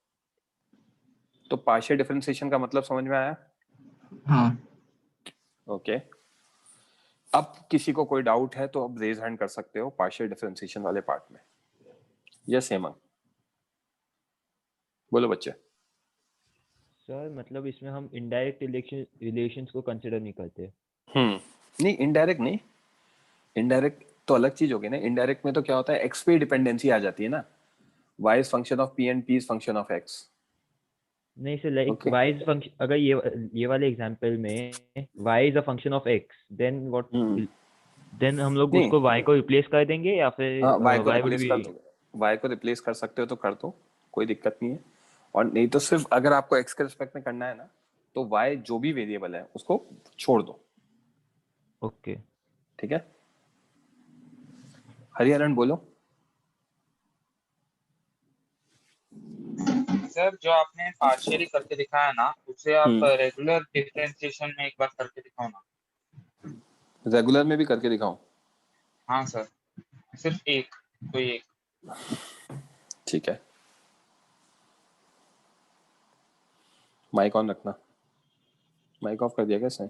S1: तो पार्शियल डिफरेंशिएशन का मतलब समझ में आया?
S2: हाँ।
S1: ओके अब किसी को कोई डाउट है तो अब रेज हैंड कर सकते हो पार्शियल डिफरेंशिएशन वाले पार्ट में। यस हेमंत, बोलो बच्चे।
S7: सर मतलब इसमें हम इनडायरेक्ट रिलेशंस को कंसीडर नहीं करते।
S1: नहीं, इनडायरेक्ट नहीं, इनडायरेक्ट तो अलग चीज होगी ना। इनडायरेक्ट में तो क्या होता है, एक्स पे डिपेंडेंसी आ जाती है ना, y is function of p and p is function of x।
S7: नहीं sir, like y is function, अगर ये वाले एग्जांपल में y is a function of x, then what, then हम लोग उसको y को रिप्लेस कर देंगे या फिर
S1: y को रिप्लेस कर सकते हो तो कर दो, कोई दिक्कत नहीं है। और नहीं तो सिर्फ अगर आपको x के रिस्पेक्ट में करना है ना, तो y जो भी वेरिएबल है उसको छोड़ दो।
S7: ओके
S1: ठीक है, हरिहरन बोलो।
S6: सर जो आपने पार्शियली करके दिखाया ना, उसे आप रेगुलर डिफरेंशिएशन में एक बार करके दिखाओ ना।
S1: रेगुलर में भी करके दिखाऊं?
S6: हाँ सर, सिर्फ एक, कोई एक।
S1: ठीक है, माइक ऑन रखना। माइक ऑफ कर दिया क्या इसने?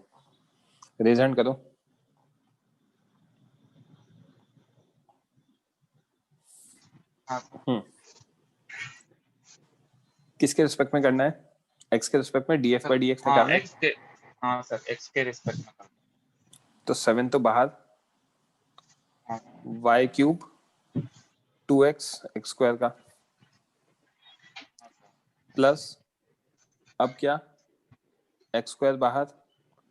S1: रेज हैंड करो।
S6: हाँ
S1: किसके रिस्पेक्ट में करना है? एक्स के रिस्पेक्ट में डीएफ बाई डीएक्स निकालना है।
S6: एक्स के, हाँ सर, एक्स के रिस्पेक्ट में करना।
S1: तो 7 तो बाहर,
S6: हाँ
S1: Y cube 2x X square का प्लस, अब क्या, एक्स स्क्वायर बाहर,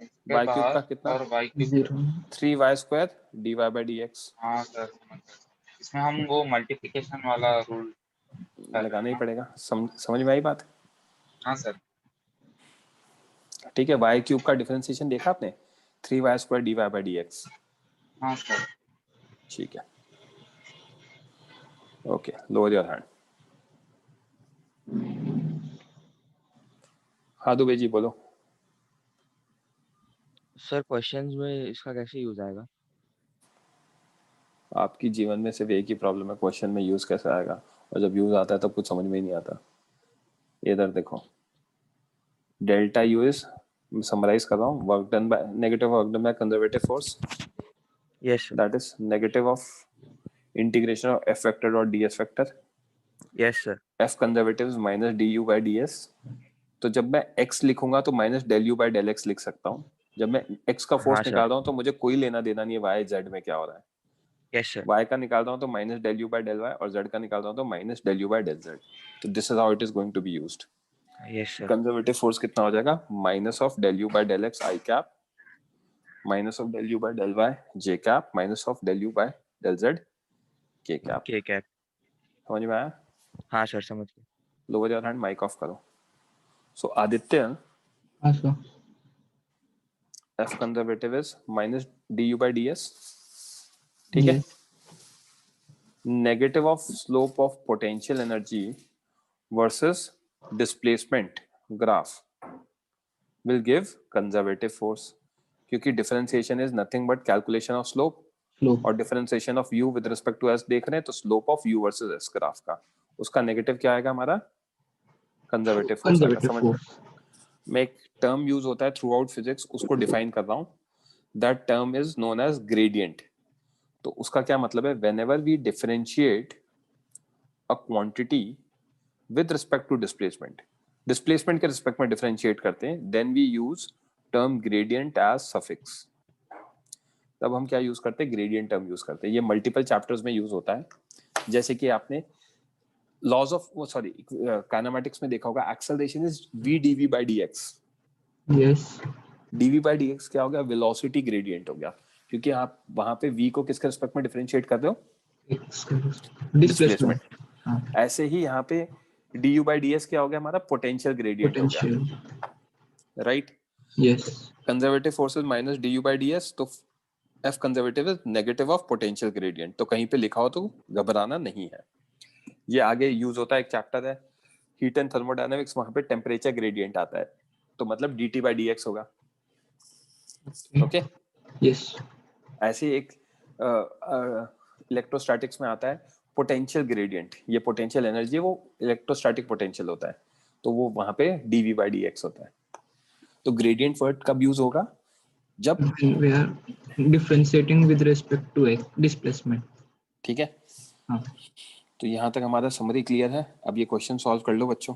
S6: के
S1: वाई क्यूब का
S6: बाहर
S1: कितना,
S6: और Y cube.
S2: 0
S1: 3y square dy by dx।
S6: हाँ सर, समझ गया। इसमें हम वो मल्टीप्लिकेशन वाला रूल
S1: लगाना ही पड़ेगा। समझ में आई बात?
S6: हाँ सर।
S1: ठीक है, वाई क्यूब का डिफरेंशिएशन देखा आपने, 3y square dy by dx।
S6: हाँ सर।
S1: ठीक है, ओके, लोअर योर हैंड। हाँ दुबे जी बोलो।
S8: सर क्वेश्चंस में इसका कैसे यूज आएगा?
S1: आपकी जीवन में सिर्फ एक ही प्रॉब्लम है, क्वेश्चन में यूज कैसे आएगा, और जब यूज आता है तब कुछ समझ में ही नहीं आता। इधर देखो, डेल्टा यू इज, समराइज कर रहा हूँ, work done by, negative work done by conservative force,
S8: yes
S1: that is negative of integration of F vector dot D S vector,
S8: yes sir.
S1: F conservative minus D U by D S. तो जब मैं x लिखूंगा तो minus del you by del X लिख सकता हूँ। जब मैं x का फोर्स
S8: हाँ सर।
S1: निकाल रहा हूँ तो मुझे कोई लेना देना नहीं है y z में क्या हो रहा है।
S8: Yes sir.
S1: y का निकाल रहा हूँ तो minus del you by del y, और z का निकाल रहा हूँ तो minus del you by del z। तो this is how it is going to be used.
S8: Yes sir.
S1: Conservative force कितना हो जाएगा, minus of del you by del x I cap, minus of del you by del y J cap, minus of del you by del z K cap.
S8: K cap.
S1: समझ में आया?
S8: हाँ sir, समझ गया।
S1: Lower your hand, mike off करो। So Aditya,
S2: हाँ sir.
S1: f conservative is minus du by ds, ठीक है।
S2: Yes.
S1: Negative of slope of potential energy versus displacement graph will give conservative force, क्योंकि differentiation is nothing but calculation of slope,
S2: Slope.
S1: और differentiation of u with respect to s देख रहे हैं, तो slope of u versus s graph का, उसका negative क्या आएगा हमारा, कंजर्वेटिव फोर्स आएगा।
S2: Conservative
S1: समझ में?
S2: force.
S1: मैं एक टर्म यूज होता है थ्रू आउट फिजिक्स, उसको डिफाइन कर रहा हूँ, that term is known as gradient. तो उसका क्या मतलब है, whenever we differentiate a quantity with respect to displacement, displacement के रिस्पेक्ट में डिफरेंशिएट करते हैं, then we use term gradient as suffix। तब हम क्या यूज करते हैं, ग्रेडियंट टर्म यूज करते हैं। ये मल्टीपल चैप्टर्स में यूज होता है, जैसे कि आपने लॉज ऑफ सॉरी काइनेमैटिक्स में देखा होगा, acceleration is v dv by dx।
S2: Yes.
S1: dv by dx क्या हो गया, वेलोसिटी ग्रेडियंट हो गया, क्योंकि आप वहां पे v को किसके रिस्पेक्ट में डिफरेंशिएट कर रहे हो,
S2: Displacement. हाँ.
S1: ऐसे ही यहाँ पे du by ds क्या हो गया हमारा, पोटेंशियल ग्रेडियंट हो
S2: Potential.
S1: गया, right.
S2: Yes.
S1: Conservative forces minus du by ds, तो f conservative is negative of potential gradient. तो कहीं पे लिखा हो तो घबराना नहीं है, ये आगे यूज होता है। एक चैप्टर है हीट एंड थर्मोडायनेमिक्स, वहां पे टेम्परेचर ग्रेडियंट आता है, तो मतलब dt by dx होगा। Okay,
S2: Yes.
S1: ऐसे एक इलेक्ट्रोस्टैटिक्स में आता है पोटेंशियल ग्रेडियंट, ये पोटेंशियल एनर्जी वो इलेक्ट्रोस्टैटिक पोटेंशियल होता है, तो वो वहां पे dv by dx होता है। तो ग्रेडियंट वर्ड कब यूज होगा, जब,
S2: When we are differentiating with respect to displacement.
S1: ठीक है।
S2: हाँ.
S1: तो यहाँ तक हमारा समरी क्लियर है। अब ये क्वेश्चन सॉल्व कर लो बच्चों।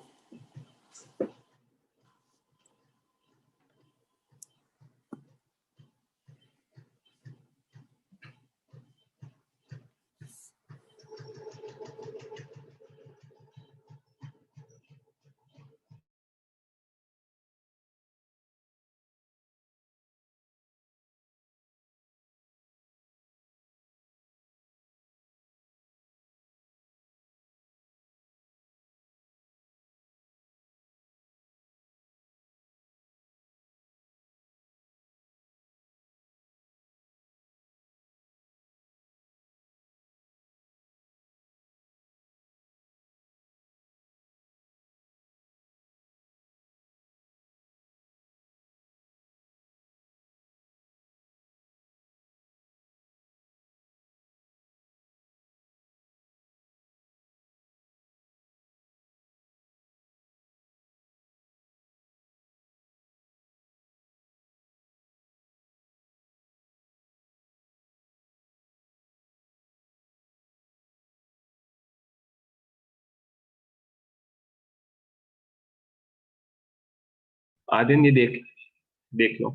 S1: आदिन ये देख लो।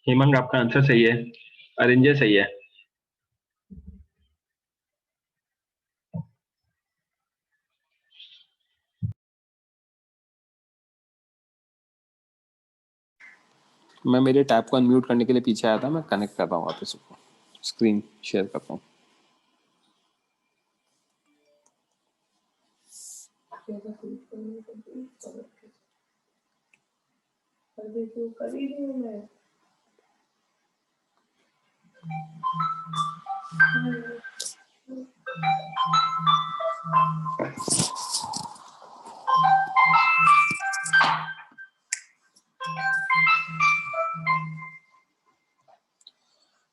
S1: हेमंत आपका आंसर सही है, अरिंजय सही है। मैं मेरे टैब को अनम्यूट करने के लिए पीछे आया था, मैं कनेक्ट कर रहा हूँ वापस, स्क्रीन शेयर करता हूँ।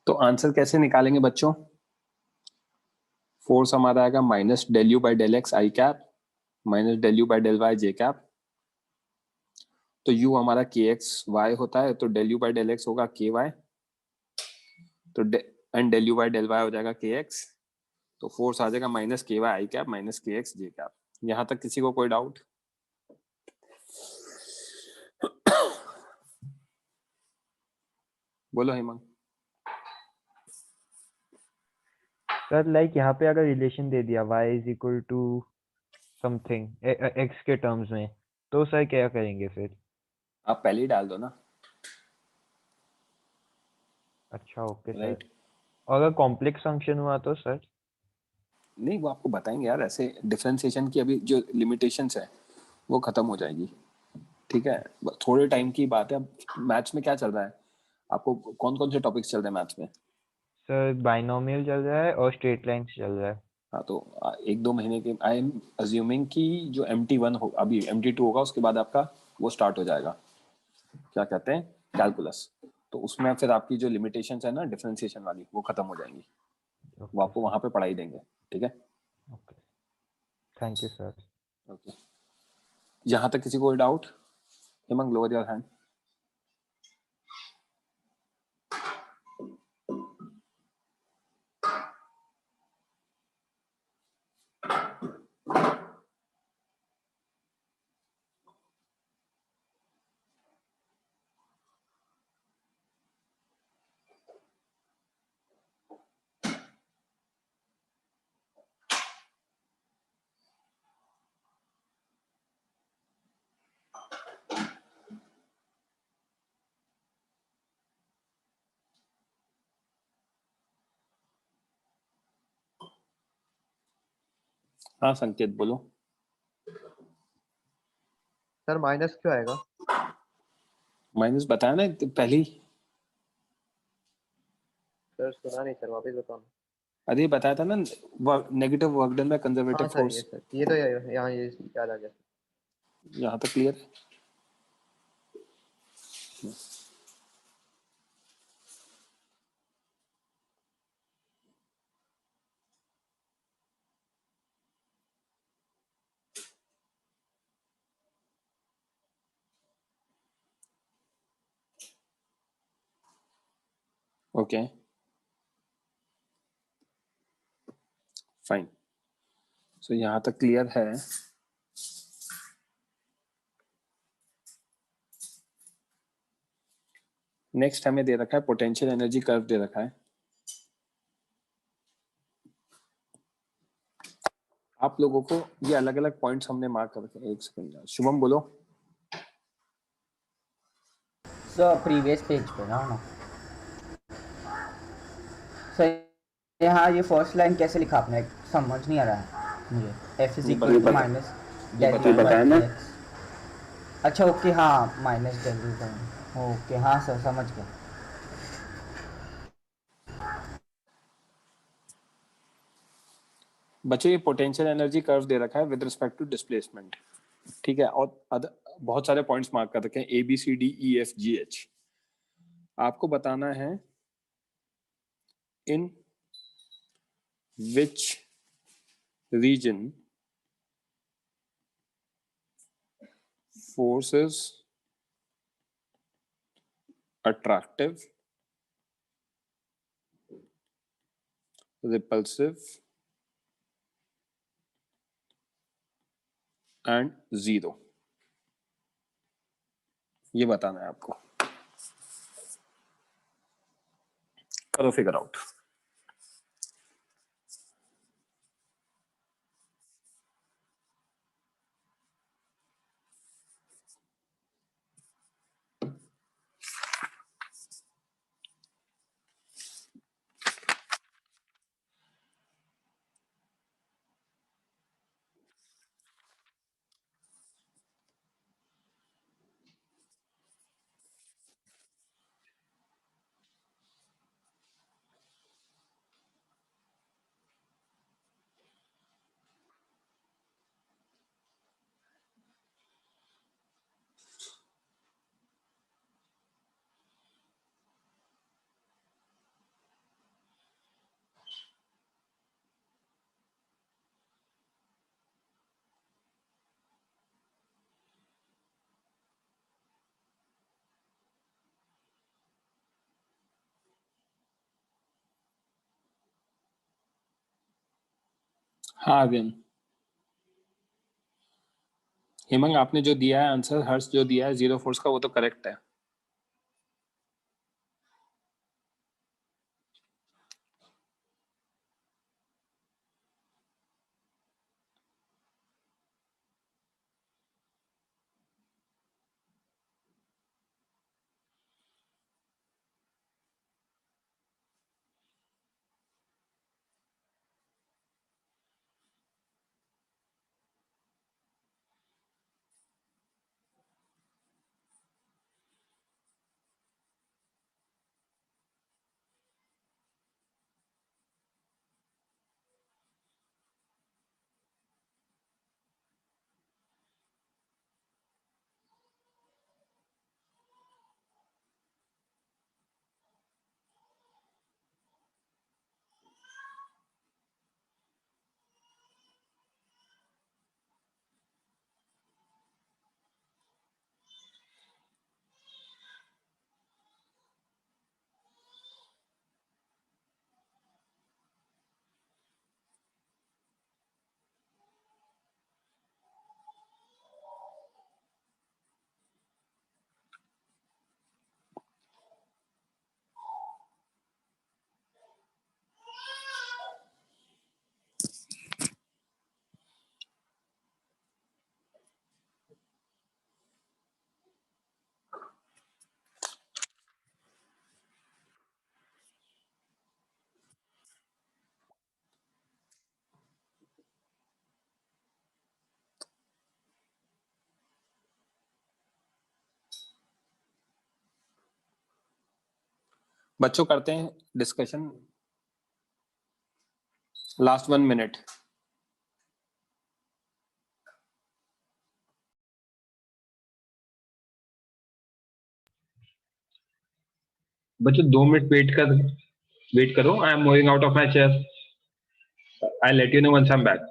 S1: तो आंसर कैसे निकालेंगे बच्चों? फोर्स हमारा आएगा minus del you by del x I cap minus del you by del y j cap. तो u हमारा के एक्स वाई होता है, तो del you by del x होगा के वाई, तो and del you by del y हो जाएगा के एक्स। तो फोर्स आ जाएगा माइनस के वाई आई कैप माइनस के एक्स जे कैप। यहां तक किसी को कोई डाउट? बोलो हेमंत।
S7: सर लाइक यहाँ पे अगर रिलेशन दे दिया y is equal to something x के टर्म्स में, तो सर क्या करेंगे फिर?
S1: आप पहले ही डाल दो ना।
S7: अच्छा ओके सर।
S1: राइट।
S7: और अगर कॉम्प्लेक्स फंक्शन हुआ तो सर?
S1: नहीं, वो आपको बताएंगे यार, ऐसे डिफरेंशिएशन की अभी जो लिमिटेशंस है वो खत्म हो जाएगी। ठीक है, थोड़े टाइम की बात है। मैथ्स में क्या चल रहा है आपको? कौन कौन से टॉपिक्स चल रहे हैं मैथ्स में?
S7: सर बाइनोमियल चल रहा है और स्ट्रेट लाइन्स चल रहा है।
S1: हाँ, तो 1-2 महीने के आई एम अज्यूमिंग कि जो MT1 हो, अभी MT2 होगा, उसके बाद आपका वो स्टार्ट हो जाएगा, क्या कहते हैं, कैलकुलस। तो उसमें फिर आपकी जो लिमिटेशंस है ना डिफरेंशिएशन वाली, वो खत्म हो जाएंगी। वो आपको वहां पे पढ़ाई देंगे। ठीक है,
S7: okay, thank you sir.
S1: Okay. यहाँ तक किसी को कोई doubt? Hemant, lower your hand. हाँ संकेत बोलो।
S10: सर माइनस क्यों आएगा?
S1: माइनस बताया ना पहली।
S10: सर सुना नहीं सर, वापस बताओ।
S1: अरे बताया था ना, negative work done by conservative
S10: हाँ सर,
S1: फोर्स।
S10: ये सर ये तो यहाँ ये याद आ गया।
S1: यहाँ तक क्लियर है? Okay fine. सो यहाँ तक क्लियर है। नेक्स्ट हमें दे रखा है पोटेंशियल एनर्जी कर्व दे रखा है। आप लोगों को ये अलग अलग पॉइंट्स हमने मार्क कर रखे हैं। एक सेकंड, शुभम बोलो।
S5: सर प्रीवियस पेज पे ना सर, यहाँ ये फर्स्ट लाइन कैसे लिखा आपने, समझ नहीं आ रहा है मुझे। f is equal to minus del you by x. अच्छा ओके, हाँ minus del you by, okay हाँ सर समझ गया।
S1: बच्चों, ये पोटेंशियल एनर्जी कर्व दे रखा है विद रिस्पेक्ट टू डिस्प्लेसमेंट। ठीक है, और बहुत सारे पॉइंट्स मार्क कर रखे हैं, ABCDEFGH। आपको बताना है in which region forces attractive, repulsive, and 0, ये बताना है आपको। करो फिगर आउट। हाँ अगेन हेमंग, आपने जो दिया है आंसर, हर्ष जो दिया है 0 फोर्स का, वो तो करेक्ट है। बच्चों करते हैं डिस्कशन, लास्ट 1 मिनट। बच्चों 2 मिनट वेट करो। I am moving out of my chair. I let you know once I am back.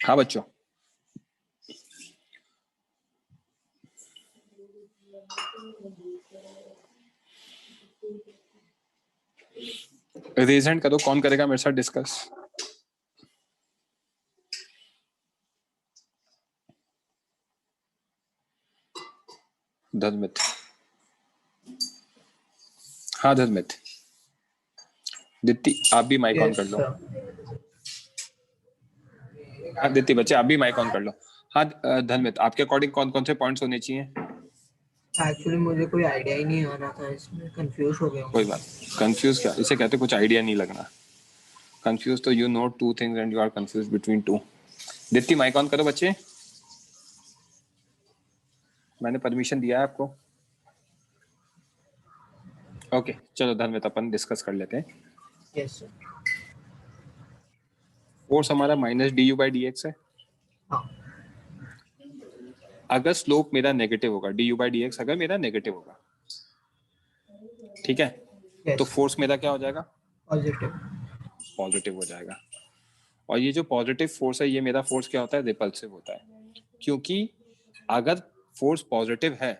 S1: हाँ बच्चों, रेज हैंड करो, कौन करेगा मेरे साथ डिस्कस? धर्मित, हाँ धर्मित। दित्ती आप भी माइक ऑन कर लो। हाँ दित्ती बच्चे आप भी माइक ऑन कर लो। हाँ धर्मित, आपके अकॉर्डिंग कौन कौन से पॉइंट्स होने चाहिए?
S11: एक्चुअली मुझे कोई आइडिया ही नहीं आ रहा था, इसमें कंफ्यूज हो गया हूँ।
S1: कोई बात, कंफ्यूज क्या, इसे कहते कुछ आइडिया नहीं लगना। कंफ्यूज तो you know two things and you are confuse between two. दित्ती माइक ऑन करो बच्चे, मैंने परमिशन दिया है आपको। ओके चलो धर्मित, अपन डिस्कस कर लेते हैं।
S11: Yes sir.
S1: फोर्स हमारा minus D U by D x है।
S11: हाँ।
S1: अगर स्लोप मेरा नेगेटिव होगा, D U by D x अगर मेरा नेगेटिव होगा, ठीक है, तो फोर्स मेरा क्या हो जाएगा?
S11: पॉजिटिव।
S1: पॉजिटिव हो जाएगा। और ये जो पॉजिटिव फोर्स है, ये मेरा फोर्स क्या होता है? रिपल्सिव होता है। क्योंकि अगर फोर्स पॉजिटिव है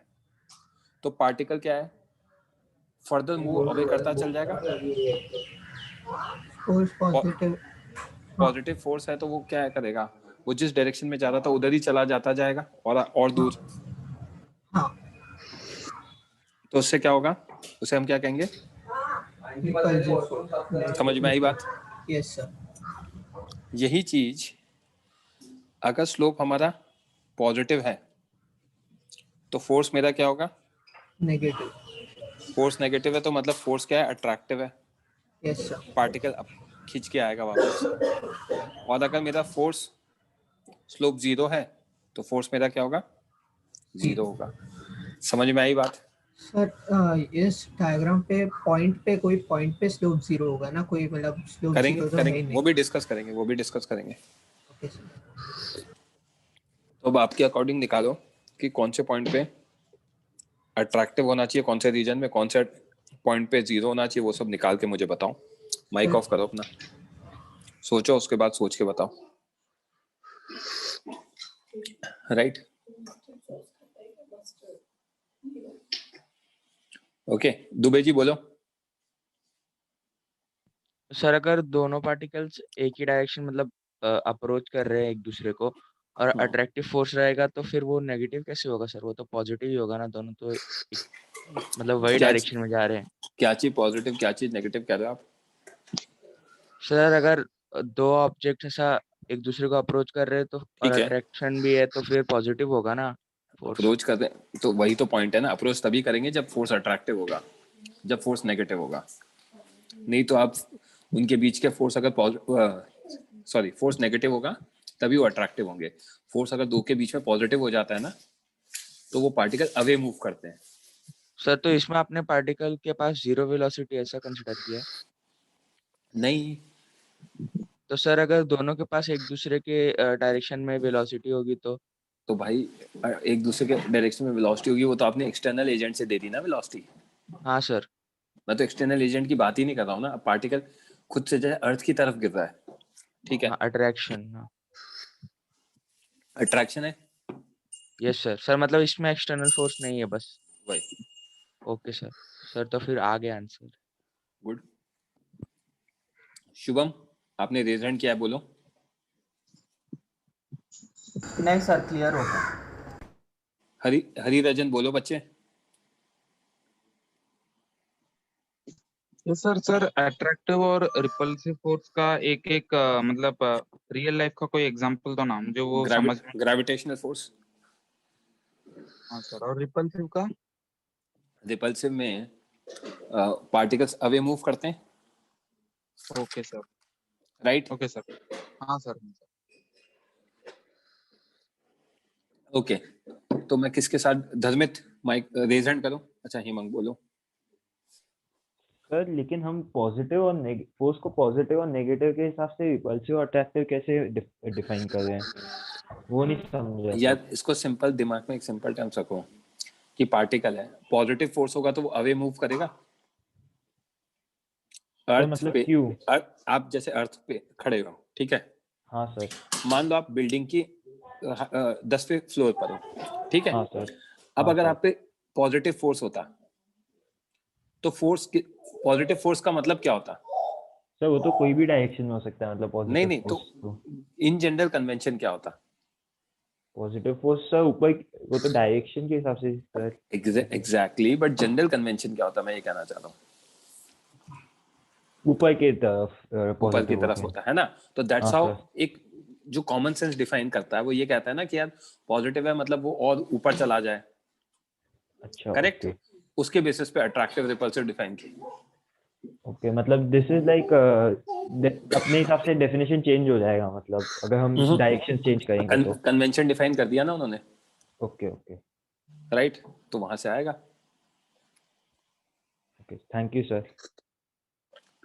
S1: तो पार्टिकल क्या है? फर्दर मूव अवे करता चल जाएगा।
S11: फोर्स पॉजिटिव,
S1: पॉजिटिव फोर्स है तो वो क्या करेगा? वो जिस डायरेक्शन में जा रहा था उधर ही चला जाता जाएगा और दूर।
S11: हाँ।
S1: तो उससे क्या होगा? उसे हम क्या कहेंगे? समझ में आई बात?
S11: Yes sir.
S1: यही चीज अगर स्लोप हमारा पॉजिटिव है तो फोर्स मेरा क्या होगा?
S11: नेगेटिव।
S1: फोर्स नेगेटिव है तो मतलब फोर्स क्या है? अट्रैक्टिव है।
S11: Yes sir.
S1: पार्टिकल खींच के आएगा वापस। और अगर मेरा फोर्स स्लोप जीरो है तो फोर्स मेरा क्या होगा? जीरो होगा। समझ में आई बात?
S11: सर इस डायग्राम पे कोई पॉइंट पे स्लोप जीरो होगा ना, कोई मतलब स्लोप
S1: करेंगे
S11: जीरो तो
S1: करेंगे
S11: है नहीं।
S1: वो भी डिस्कस करेंगे।
S11: Okay sir.
S1: तो अब आपके अकॉर्डिंग निकालो कि कौन से पॉइंट पे अट्रैक्टिव होना चाहिए, कौन से रीजन में, कौन से पॉइंट पे जीरो होना चाहिए, वो सब निकाल के मुझे बताओ। माइक ऑफ करो अपना, सोचो, उसके बाद सोच के बताओ। राइट? ओके दुबे जी बोलो।
S8: सर अगर दोनों पार्टिकल्स एक ही डायरेक्शन मतलब अप्रोच कर रहे हैं एक दूसरे को और अट्रैक्टिव फोर्स रहेगा तो फिर वो नेगेटिव कैसे होगा सर? वो तो पॉजिटिव ही होगा ना, दोनों तो मतलब वही डायरेक्शन में जा रहे हैं।
S1: क्या चीज पॉजिटिव, क्या चीज नेगेटिव कह रहे हो आप?
S8: सर अगर दो ऑब्जेक्ट ऐसा एक दूसरे को अप्रोच कर रहे हैं तो और अट्रैक्शन भी है तो फिर पॉजिटिव होगा ना फोर्स।
S1: अप्रोच कर रहे तो वही तो पॉइंट है ना, अप्रोच तभी करेंगे जब फोर्स अट्रैक्टिव होगा, जब फोर्स नेगेटिव होगा। नहीं तो आप उनके बीच के फोर्स अगर फोर्स नेगेटिव होगा तभी वो अट्रैक्टिव होंगे। फोर्स अगर दो के बीच में पॉजिटिव हो जाता है ना तो वो पार्टिकल अवे मूव करते हैं।
S8: सर तो इसमें आपने पार्टिकल के पास जीरो वेलोसिटी ऐसा कंसीडर किया?
S1: नहीं।
S8: तो सर अगर दोनों के पास एक दूसरे के डायरेक्शन में वेलोसिटी होगी तो
S1: भाई एक दूसरे के डायरेक्शन में वेलोसिटी होगी, वो तो आपने एक्सटर्नल एजेंट से दे दी ना वेलोसिटी।
S8: हाँ सर।
S1: मैं तो एक्सटर्नल एजेंट की बात ही नहीं कर रहा हूँ ना। पार्टिकल खुद से जो है अर्थ की तरफ गिर रहा है, ठीक है?
S8: अट्रैक्शन। हाँ
S1: अट्रैक्शन है।
S8: Yes sir. सर मतलब इसमें एक्सटर्नल फोर्स नहीं है बस
S1: वही।
S8: Okay sir. सर तो फिर आ गया आंसर।
S1: गुड। शुभम आपने रेज हैंड किया है, बोलो।
S5: नहीं सर क्लियर हो गया।
S1: हरी रजन बोलो बच्चे।
S12: तो सर अट्रैक्टिव और रिपल्सिव फोर्स का एक मतलब रियल लाइफ का कोई एग्जांपल तो ना मुझे वो समझ में।
S1: Gravitational force.
S12: हाँ सर। और रिपल्सिव का?
S1: रिपल्सिव में पार्टिकल्स अवे मूव करते हैं।
S12: Okay sir.
S1: Right?
S12: Okay sir. हाँ सर।
S1: ओके तो मैं किसके साथ? धर्मित माइक रेज हैंड करो। अच्छा हिमंग बोलो।
S7: सर लेकिन हम पॉजिटिव और फोर्स को पॉजिटिव और नेगेटिव के हिसाब से रिपल्सिव और अट्रैक्टिव कैसे डिफाइन कर रहे हैं, वो नहीं समझा
S1: यार इसको सिंपल दिमाग में एक सिंपल टर्म्स रखो कि पार्टिकल है, पॉजिटिव फोर्स होगा तो वो अवे मूव करेगा। अर्थ
S7: मतलब
S1: पे
S7: क्यों?
S1: आप जैसे अर्थ पे खड़े हो, ठीक है?
S7: हाँ सर।
S1: मान लो आप बिल्डिंग की 10वें फ्लोर पर हो, ठीक है।
S7: हाँ सर।
S1: अब
S7: हाँ
S1: अगर
S7: सर।
S1: आप पे पॉजिटिव फोर्स होता तो पॉजिटिव फोर्स का मतलब क्या होता?
S7: सर वो तो कोई भी डायरेक्शन में हो सकता है, मतलब
S1: नहीं
S7: पॉजिटिव
S1: नहीं,
S7: फोर्स
S1: तो इन जनरल कन्वेंशन क्या होता?
S7: पॉजिटिव फोर्स सर ऊपर, वो तो डायरेक्शन के हिसाब से sir.
S1: Exactly, but general convention क्या होता, मैं ये कहना चाह रहा हूँ।
S7: ऊपर की तरफ
S1: ऊपर की
S7: पॉजिटिव
S1: तरफ होता है ना, तो दैट्स
S7: हाँ
S1: हाउ
S7: सर।
S1: एक जो कॉमन सेंस डिफाइन करता है वो ये कहता है ना कि यार पॉजिटिव है मतलब वो और ऊपर चला जाए।
S7: अच्छा
S1: करेक्ट।
S7: ओके।
S1: उसके बेसिस पे अट्रैक्टिव रिपल्सिव डिफाइन किया।
S7: ओके, मतलब दिस इज लाइक अपने हिसाब से डेफिनेशन चेंज हो जाएगा, मतलब अगर हम डायरेक्शन चेंज करेंगे तो।
S1: कन्वेंशन डिफाइन कर दिया ना उन्होंने।
S7: ओके ओके
S1: राइट, तो वहां से आएगा।
S7: Okay, thank you sir.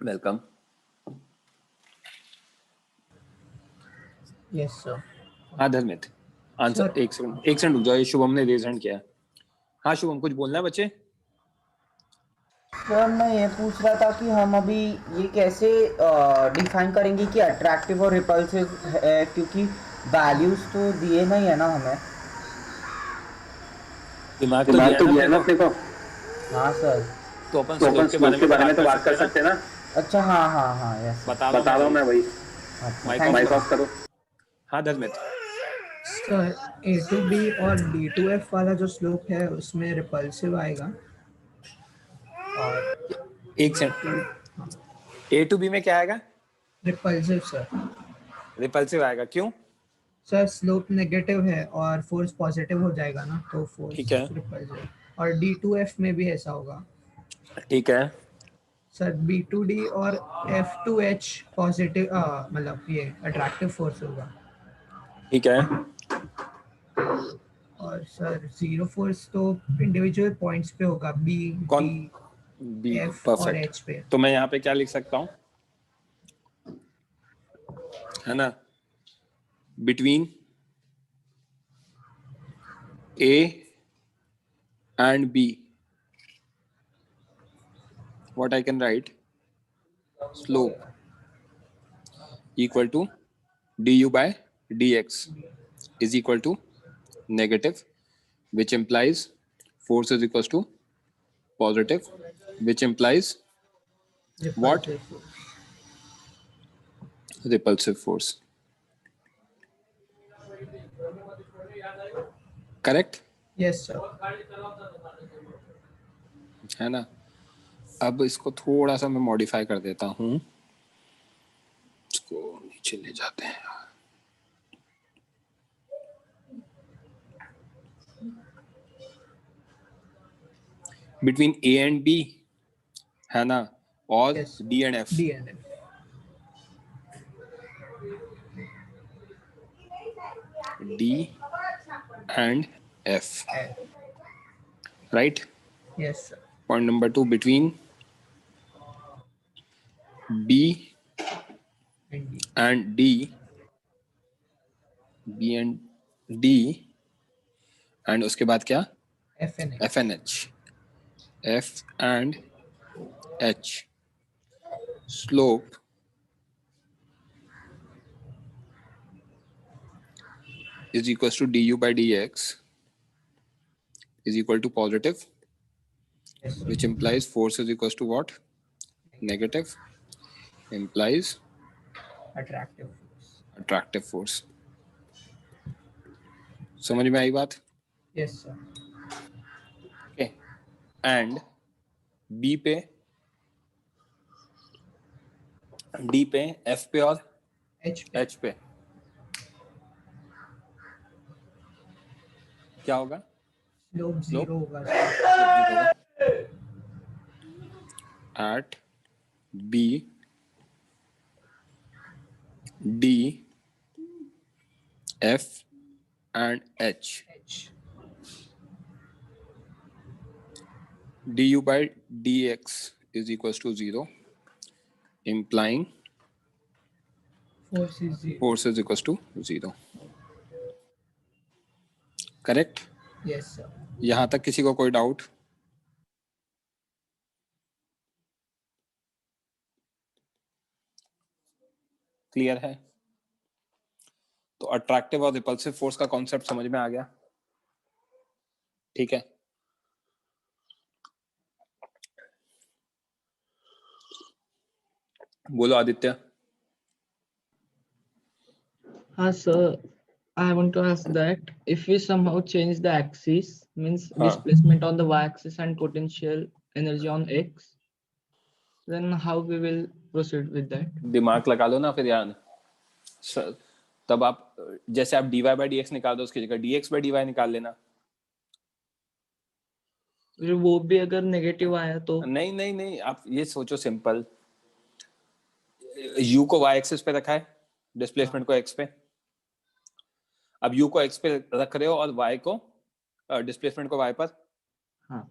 S1: Welcome.
S11: Yes sir.
S1: हाँ धर्मित, आंसर एक सेकंड रुक जाओ, ये शुभम ने रेज हैंड किया है। हाँ शुभम, कुछ बोलना है बच्चे?
S5: सर मैं ये पूछ रहा था कि हम अभी ये कैसे डिफाइन करेंगे कि अट्रैक्टिव और रिपल्सिव है, क्योंकि वैल्यूज तो दिए नहीं है ना हमें।
S1: दिमाग तो दिया है ना अपने को।
S5: हाँ सर।
S1: तो अपन स्लोप के बारे में तो बात कर सकते हैं ना।
S5: अच्छा हाँ हाँ हाँ यस।
S1: बता रहा हूँ मैं वही। माइक ऑफ करो। हाँ Dharmit.
S11: Sir A to B और D to F वाला जो स्लोप है उसमें रिपल्सिव आएगा, और
S1: एक सेकंड, A to B में क्या आएगा?
S11: Repulsive sir.
S1: रिपल्सिव आएगा, क्यों?
S11: सर स्लोप नेगेटिव है और फोर्स पॉजिटिव हो जाएगा ना, तो फोर्स
S1: ठीक है।
S11: रिपल्सिव। और D to F में भी ऐसा होगा
S1: ठीक है।
S11: सर। B to D और F to H पॉजिटिव, मतलब ये अट्रैक्टिव फोर्स होगा।
S1: ठीक है।
S11: और सर जीरो फोर्स तो इंडिविजुअल पॉइंट्स पे होगा, B,
S1: कौन?
S11: D,
S1: बी,
S11: F और
S1: परफेक्ट।
S11: H पे।
S1: तो मैं यहाँ पे क्या लिख सकता हूँ, है ना, between A and B, what I can write, slope equal to du by dx is equal to negative, which implies force is equals to positive, which implies what?
S11: Repulsive force.
S1: Repulsive force. Correct?
S11: Yes sir.
S1: है ना। अब इसको थोड़ा सा मैं modify कर देता हूँ, इसको नीचे ले जाते हैं। बिटवीन A and B, है ना, और
S11: Yes.
S1: D and F।
S11: D and F.
S1: D and F, right?
S11: Yes sir.
S1: Point number 2, between B and D, B and D, and उसके बाद क्या?
S11: F and H.
S1: F and H, F and H, slope is equals to du by dx is equal to positive,
S11: Yes,
S1: which implies force is equals to what? Negative, implies
S11: attractive force.
S1: attractive force। समझ में आई बात?
S11: Yes sir.
S1: Okay. And B पे, D पे, F पे और H पे क्या होगा?
S11: Slope zero होगा
S1: at B, D, F and H, du by dx is equals to 0, implying
S11: Force is zero.
S1: force is equals to 0। Correct?
S11: Yes sir.
S1: यहां तक किसी को कोई डाउट? क्लियर है? तो अट्रैक्टिव और रिपल्सिव फोर्स का कॉन्सेप्ट समझ में आ गया, ठीक है। बोलो आदित्य।
S2: हाँ sir, I want to ask that if we somehow change the axis, means displacement on the y-axis and potential energy on x, then how we will proceed with that?
S1: दिमाग लगा लो ना फिर यार। तब आप जैसे आप dy by dx निकाल दो, उसकी जगह dx by dy निकाल लेना।
S2: वो भी अगर नेगेटिव आया तो?
S1: नहीं नहीं नहीं, आप ये सोचो सिंपल, u को y एक्सिस पे रखा है, डिस्प्लेसमेंट को x पे। अब u को x पे रख रहे हो और y को डिस्प्लेसमेंट को y पर।
S2: हाँ।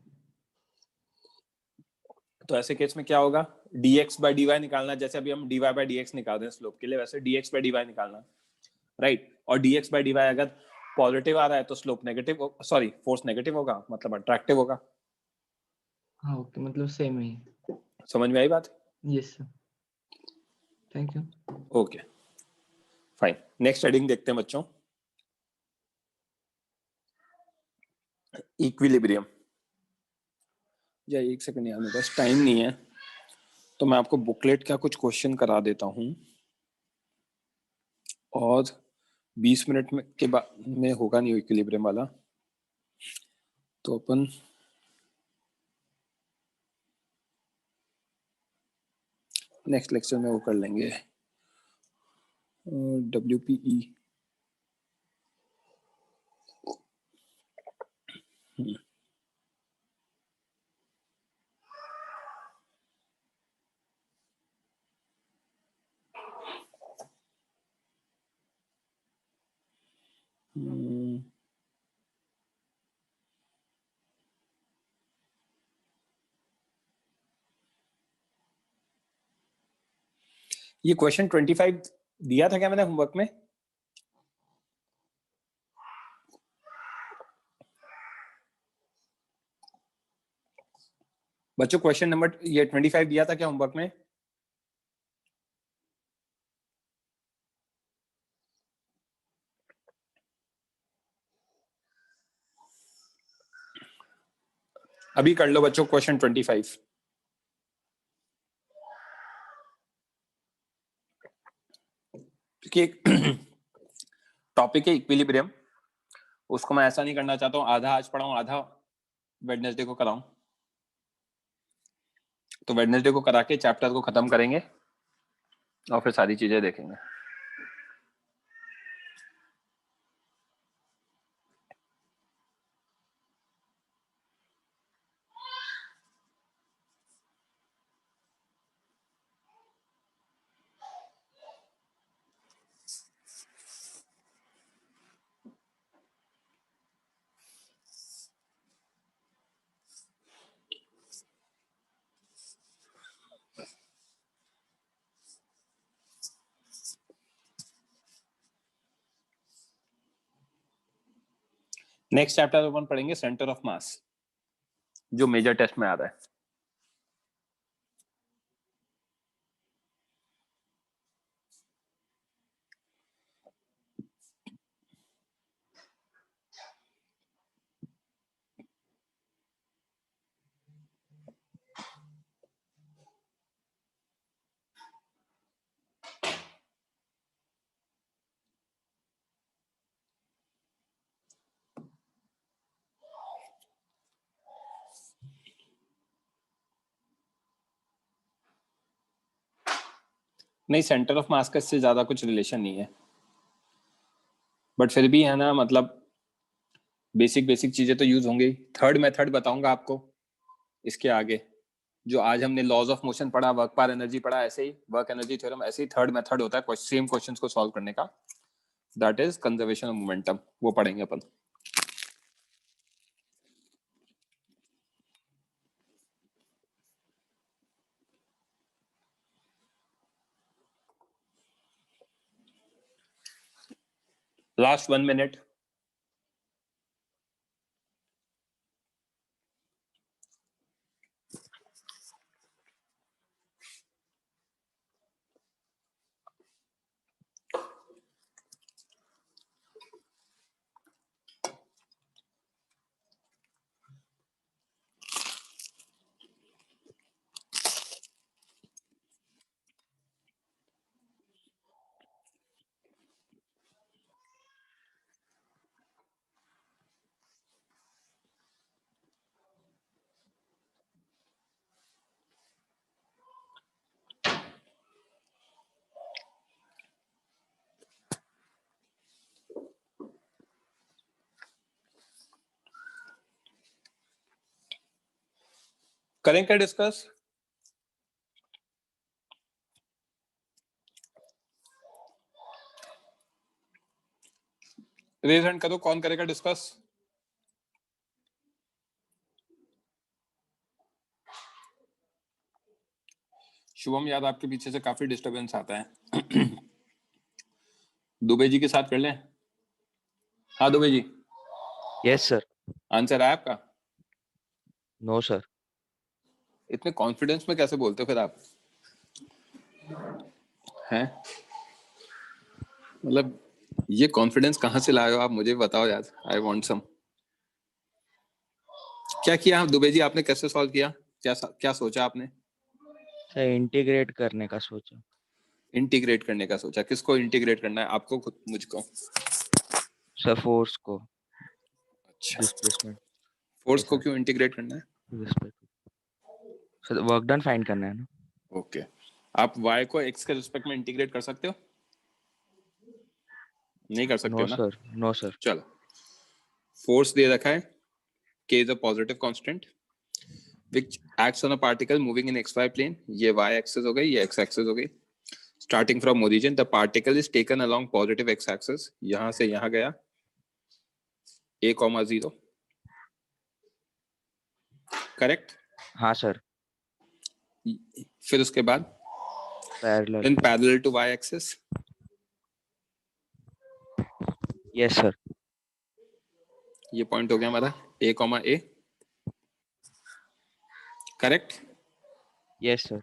S1: तो ऐसे केस में क्या होगा, dx by dy निकालना, जैसे अभी हम dy by dx निकाल रहे हैं स्लोप के लिए, वैसे dx by dy निकालना, राइट। और dx by dy अगर पॉजिटिव आ रहा है तो slope negative, sorry force negative होगा, मतलब अट्रैक्टिव होगा।
S2: हाँ ओके, मतलब सेम ही।
S1: समझ में आई बात?
S2: Yes sir, thank you.
S1: Okay fine, next heading देखते हैं बच्चों, इक्विलिब्रियम। या एक सेकंड यार, मेरे पास टाइम नहीं है, तो मैं आपको बुकलेट का कुछ क्वेश्चन करा देता हूं, और 20 मिनट में के बाद में होगा नहीं इक्विलिब्रियम वाला, तो अपन नेक्स्ट लेक्चर में वो कर लेंगे। WPE ये क्वेश्चन 25 दिया था क्या मैंने होमवर्क में? बच्चों क्वेश्चन नंबर ये 25 दिया था क्या होमवर्क में? अभी कर लो बच्चों क्वेश्चन 25। क्योंकि एक टॉपिक है इक्विलिब्रियम, उसको मैं ऐसा नहीं करना चाहता हूँ आधा आज पढ़ाऊं आधा वेडनेसडे को कराऊं। तो वेडनेसडे को करा के चैप्टर को खत्म करेंगे और फिर सारी चीजें देखेंगे। नेक्स्ट चैप्टर अपन पढ़ेंगे सेंटर ऑफ मास, जो मेजर टेस्ट में आ रहा है। नहीं, सेंटर ऑफ मास का इससे ज्यादा कुछ रिलेशन नहीं है, बट फिर भी है ना, मतलब बेसिक चीजें तो यूज होंगी। थर्ड मेथड बताऊंगा आपको इसके आगे, जो आज हमने लॉज ऑफ मोशन पढ़ा, वर्क पर एनर्जी पढ़ा, ऐसे ही वर्क एनर्जी थ्योरम, ऐसे ही थर्ड मेथड होता है सेम क्वेश्चंस को सॉल्व करने का, that is conservation of momentum, वो पढ़ेंगे अपन। Last 1 minute. करें क्या डिस्कस? रेज हैंड करो, कौन करेगा डिस्कस? शुभम यार, आपके पीछे से काफी डिस्टरबेंस आता है। दुबे जी के साथ कर लें? हाँ Dubey ji.
S8: Yes sir.
S1: Answer आया आपका?
S8: No sir.
S1: इतने कॉन्फिडेंस में कैसे बोलते हो फिर आप? हैं? मतलब ये कॉन्फिडेंस कहाँ से लाए हो आप, मुझे बताओ यार, आई वांट सम। क्या किया दुबे जी आपने, कैसे सॉल्व किया, क्या सोचा आपने?
S8: सर इंटीग्रेट करने का सोचा।
S1: इंटीग्रेट करने का सोचा? किसको इंटीग्रेट करना है, आपको खुद, मुझको?
S8: सर फोर्स को।
S1: अच्छा,
S8: डिस्प्लेसमेंट।
S1: फोर्स को क्यों इंटीग्रेट करना है?
S8: सर वर्क डन फाइंड करना है ना।
S1: ओके, आप y को x के रिस्पेक्ट में इंटीग्रेट कर सकते हो? नहीं कर सकते
S8: नो
S1: हो ना?
S8: Sir, no sir.
S1: चलो, फोर्स दे रखा है, k is a positive constant which acts on a particle moving in xy plane. ये y axis हो गई, ये x axis हो गई. Starting from origin, the particle is taken along positive x axis. यहाँ से यहाँ गया, a, 0. करेक्ट?
S8: हाँ सर।
S1: फिर उसके बाद
S8: parallel.
S1: in parallel to y axis.
S8: Yes sir.
S1: ये पॉइंट हो गया हमारा a, a. Correct?
S8: Yes sir.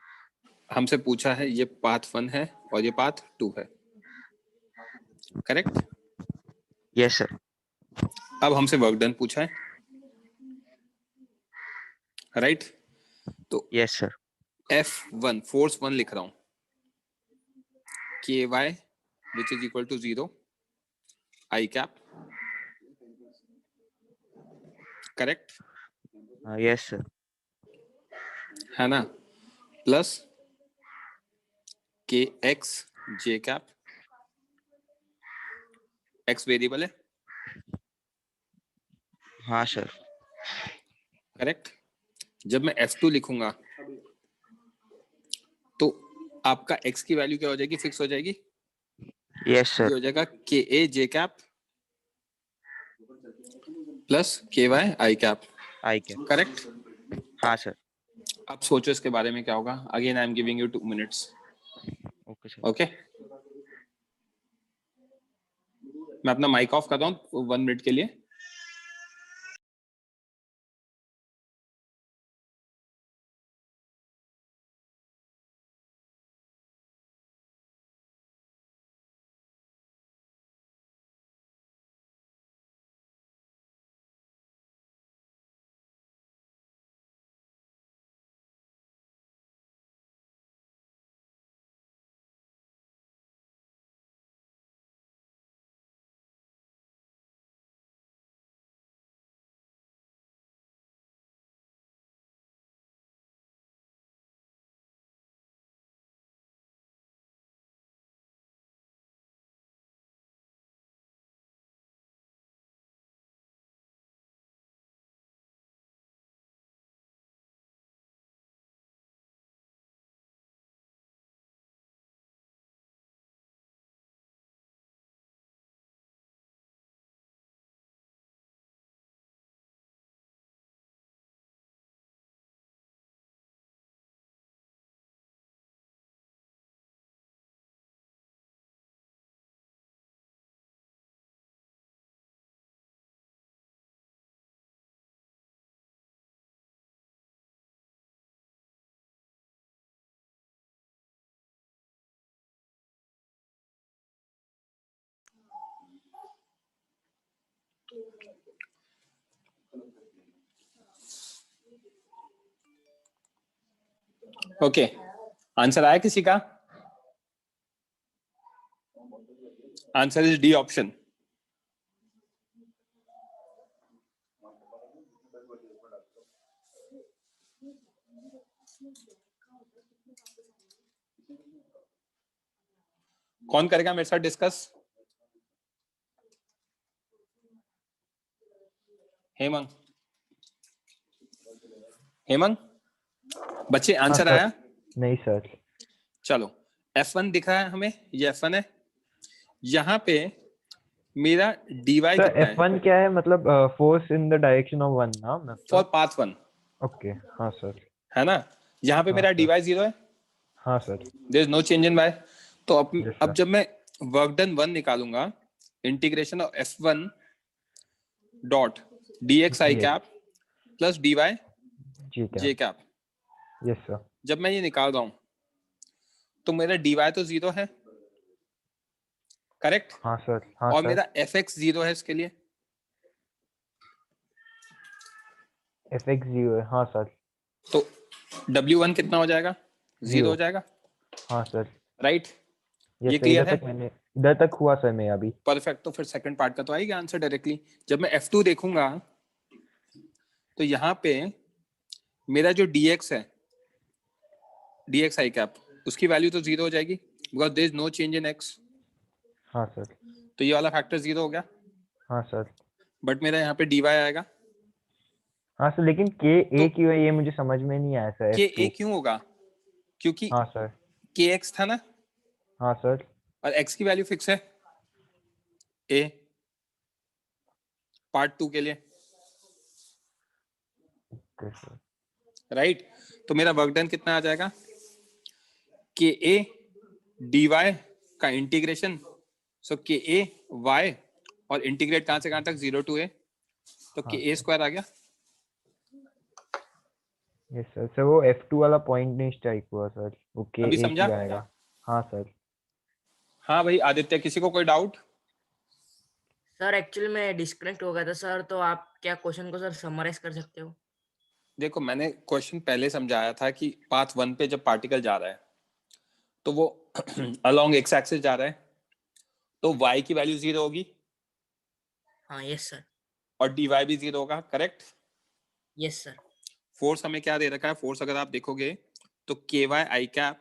S1: हमसे पूछा है ये पाथ 1 है और ये पाथ 2 है। करेक्ट?
S8: Yes sir.
S1: अब हमसे वर्क डन पूछा है, राइट? तो
S8: यस सर।
S1: F1 फोर्स 1 लिख रहा हूं, ky which is equal to 0 I cap. Correct?
S8: Yes sir.
S1: है ना? Plus kx j cap, x variable है।
S8: हाँ सर।
S1: करेक्ट? जब मैं F2 लिखूंगा तो आपका x की वैल्यू क्या हो जाएगी, फिक्स हो जाएगी।
S8: Yes sir.
S1: ये हो जाएगा ka j cap plus ky I cap। Correct?
S8: हाँ सर।
S1: अब सोचो इसके बारे में क्या होगा। Again I am giving you 2 minutes.
S8: Okay sir.
S1: Okay, मैं अपना माइक ऑफ कर रहा हूँ 1 मिनट के लिए। ओके, आंसर आया किसी का? Answer is D option. कौन करेगा मेरे साथ डिस्कस? हेमंग, हेमंग बच्चे आंसर आया?
S7: नहीं सर।
S1: चलो F1 दिख रहा है हमें, ये F1 है। यहाँ पे मेरा dy
S7: सर
S1: कितना है?
S7: F1 क्या है, मतलब force in the direction of 1 ना,
S1: फॉर पाथ 1।
S7: ओके हाँ सर।
S1: है ना, यहाँ पे
S7: हाँ,
S1: मेरा dy
S7: सर।
S1: 0 है।
S7: हाँ sir.
S1: There is no change in y। तो अब
S7: Yes,
S1: अब
S7: sir.
S1: जब मैं वर्क डन 1 निकालूंगा, integration of F1 dot dx i cap plus dy j cap.
S7: Yes sir.
S1: जब मैं ये निकाल रहा हूं तो मेरा dy तो 0 है, करेक्ट?
S7: हाँ सर। हाँ
S1: और
S7: सर।
S1: मेरा fx 0 है इसके लिए।
S7: fx 0 है, हाँ सर।
S1: तो w1 कितना हो जाएगा? 0 हो जाएगा।
S7: हाँ सर।
S1: राइट, ये
S7: यस सर,
S1: क्लियर है?
S7: इधर तक हुआ सर मैं अभी।
S1: परफेक्ट। तो फिर सेकंड पार्ट का तो आएगा आंसर डायरेक्टली। जब मैं F2 देखूंगा तो यहाँ पे मेरा जो dx है, dx i कैप, उसकी वैल्यू तो 0 हो जाएगी because there is no change in x।
S7: हाँ सर।
S1: तो ये वाला फैक्टर 0 हो गया।
S7: हाँ सर।
S1: बट मेरा यहाँ पे dy आएगा।
S7: हाँ सर, लेकिन k a क्यों है ये मुझे समझ में नहीं आया सर।
S1: कि a क्यों होगा? क्योंकि
S7: हाँ सर।
S1: kx था ना,
S7: हाँ सर।
S1: और x की वैल्यू फिक्स है a पार्ट 2 के लिए, राइट? तो मेरा वर्क डन कितना आ जाएगा? के ए डी वाई का इंटीग्रेशन, सो के ए वाई और इंटीग्रेट कहां से कहां तक? 0 to a, तो के ए स्क्वायर आ गया।
S7: Yes sir. सर वो F2 वाला पॉइंट नहीं स्ट्राइक हुआ सर, वो के
S1: अभी
S7: ए
S1: समझा?
S7: आएगा। हाँ सर।
S1: हाँ भाई आदित्य, किसी को कोई डाउट?
S13: सर एक्चुअली मैं डिस्कनेक्ट हो गया था सर, तो आप क्या क्वेश्चन को सर समराइज कर सकते हो?
S1: देखो मैंने क्वेश्चन पहले समझाया था कि पाथ 1 पे जब पार्टिकल जा रहा है तो वो अलोंग एक्स एक्सिस जा रहा है, तो y की वैल्यू 0 होगी।
S13: हाँ यस सर।
S1: और dy भी 0 होगा, करेक्ट?
S13: Yes sir.
S1: फोर्स हमें क्या दे रखा है? फोर्स अगर आप देखोगे तो ky i cap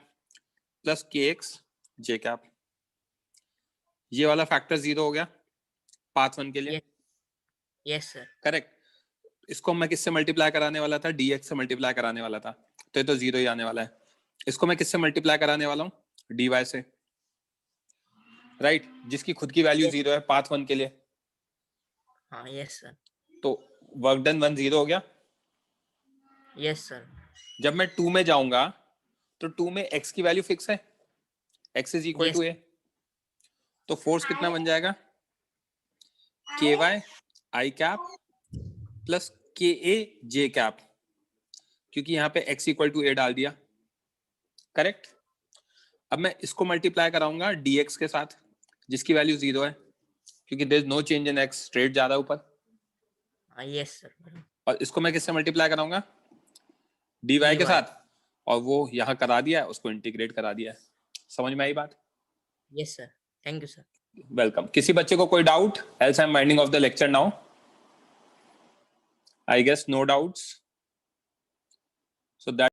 S1: plus kx j cap, ये वाला फैक्टर 0 हो गया पाथ 1 के लिए।
S13: Yes sir.
S1: करेक्ट। इसको मैं किससे मल्टीप्लाई कराने वाला था? dx से मल्टीप्लाई कराने वाला था, तो ये तो 0 ही आने वाला है। इसको मैं किससे मल्टीप्लाई कराने वाला हूँ? dy से, राइट? जिसकी खुद की वैल्यू 0 है पाथ 1 के लिए।
S13: हाँ यस सर।
S1: तो वर्क डन 1 0 हो गया।
S13: Yes sir.
S1: जब मैं 2 में जाऊंगा तो 2 में x की वैल्यू फिक्स है, x is equal to a। तो फोर्स कितना बन जाएगा? ky i cap plus ka j cap, क्योंकि यहाँ पे x इक्वल टू a डाल दिया, करेक्ट? अब मैं इसको मल्टीप्लाई कराऊंगा dx के साथ जिसकी वैल्यू 0 है, क्योंकि there is no change in x, straight जा रहा है ऊपर।
S13: Yes sir.
S1: और इसको मैं किससे मल्टीप्लाई कराऊंगा? dy के साथ, और वो यहाँ करा दिया है, उसको इंटीग्रेट करा दिया है। समझ में आई बात?
S13: Yes sir, thank you sir.
S1: Welcome. किसी बच्चे को कोई doubt? Else I am winding off the lecture now. I guess no doubts, so that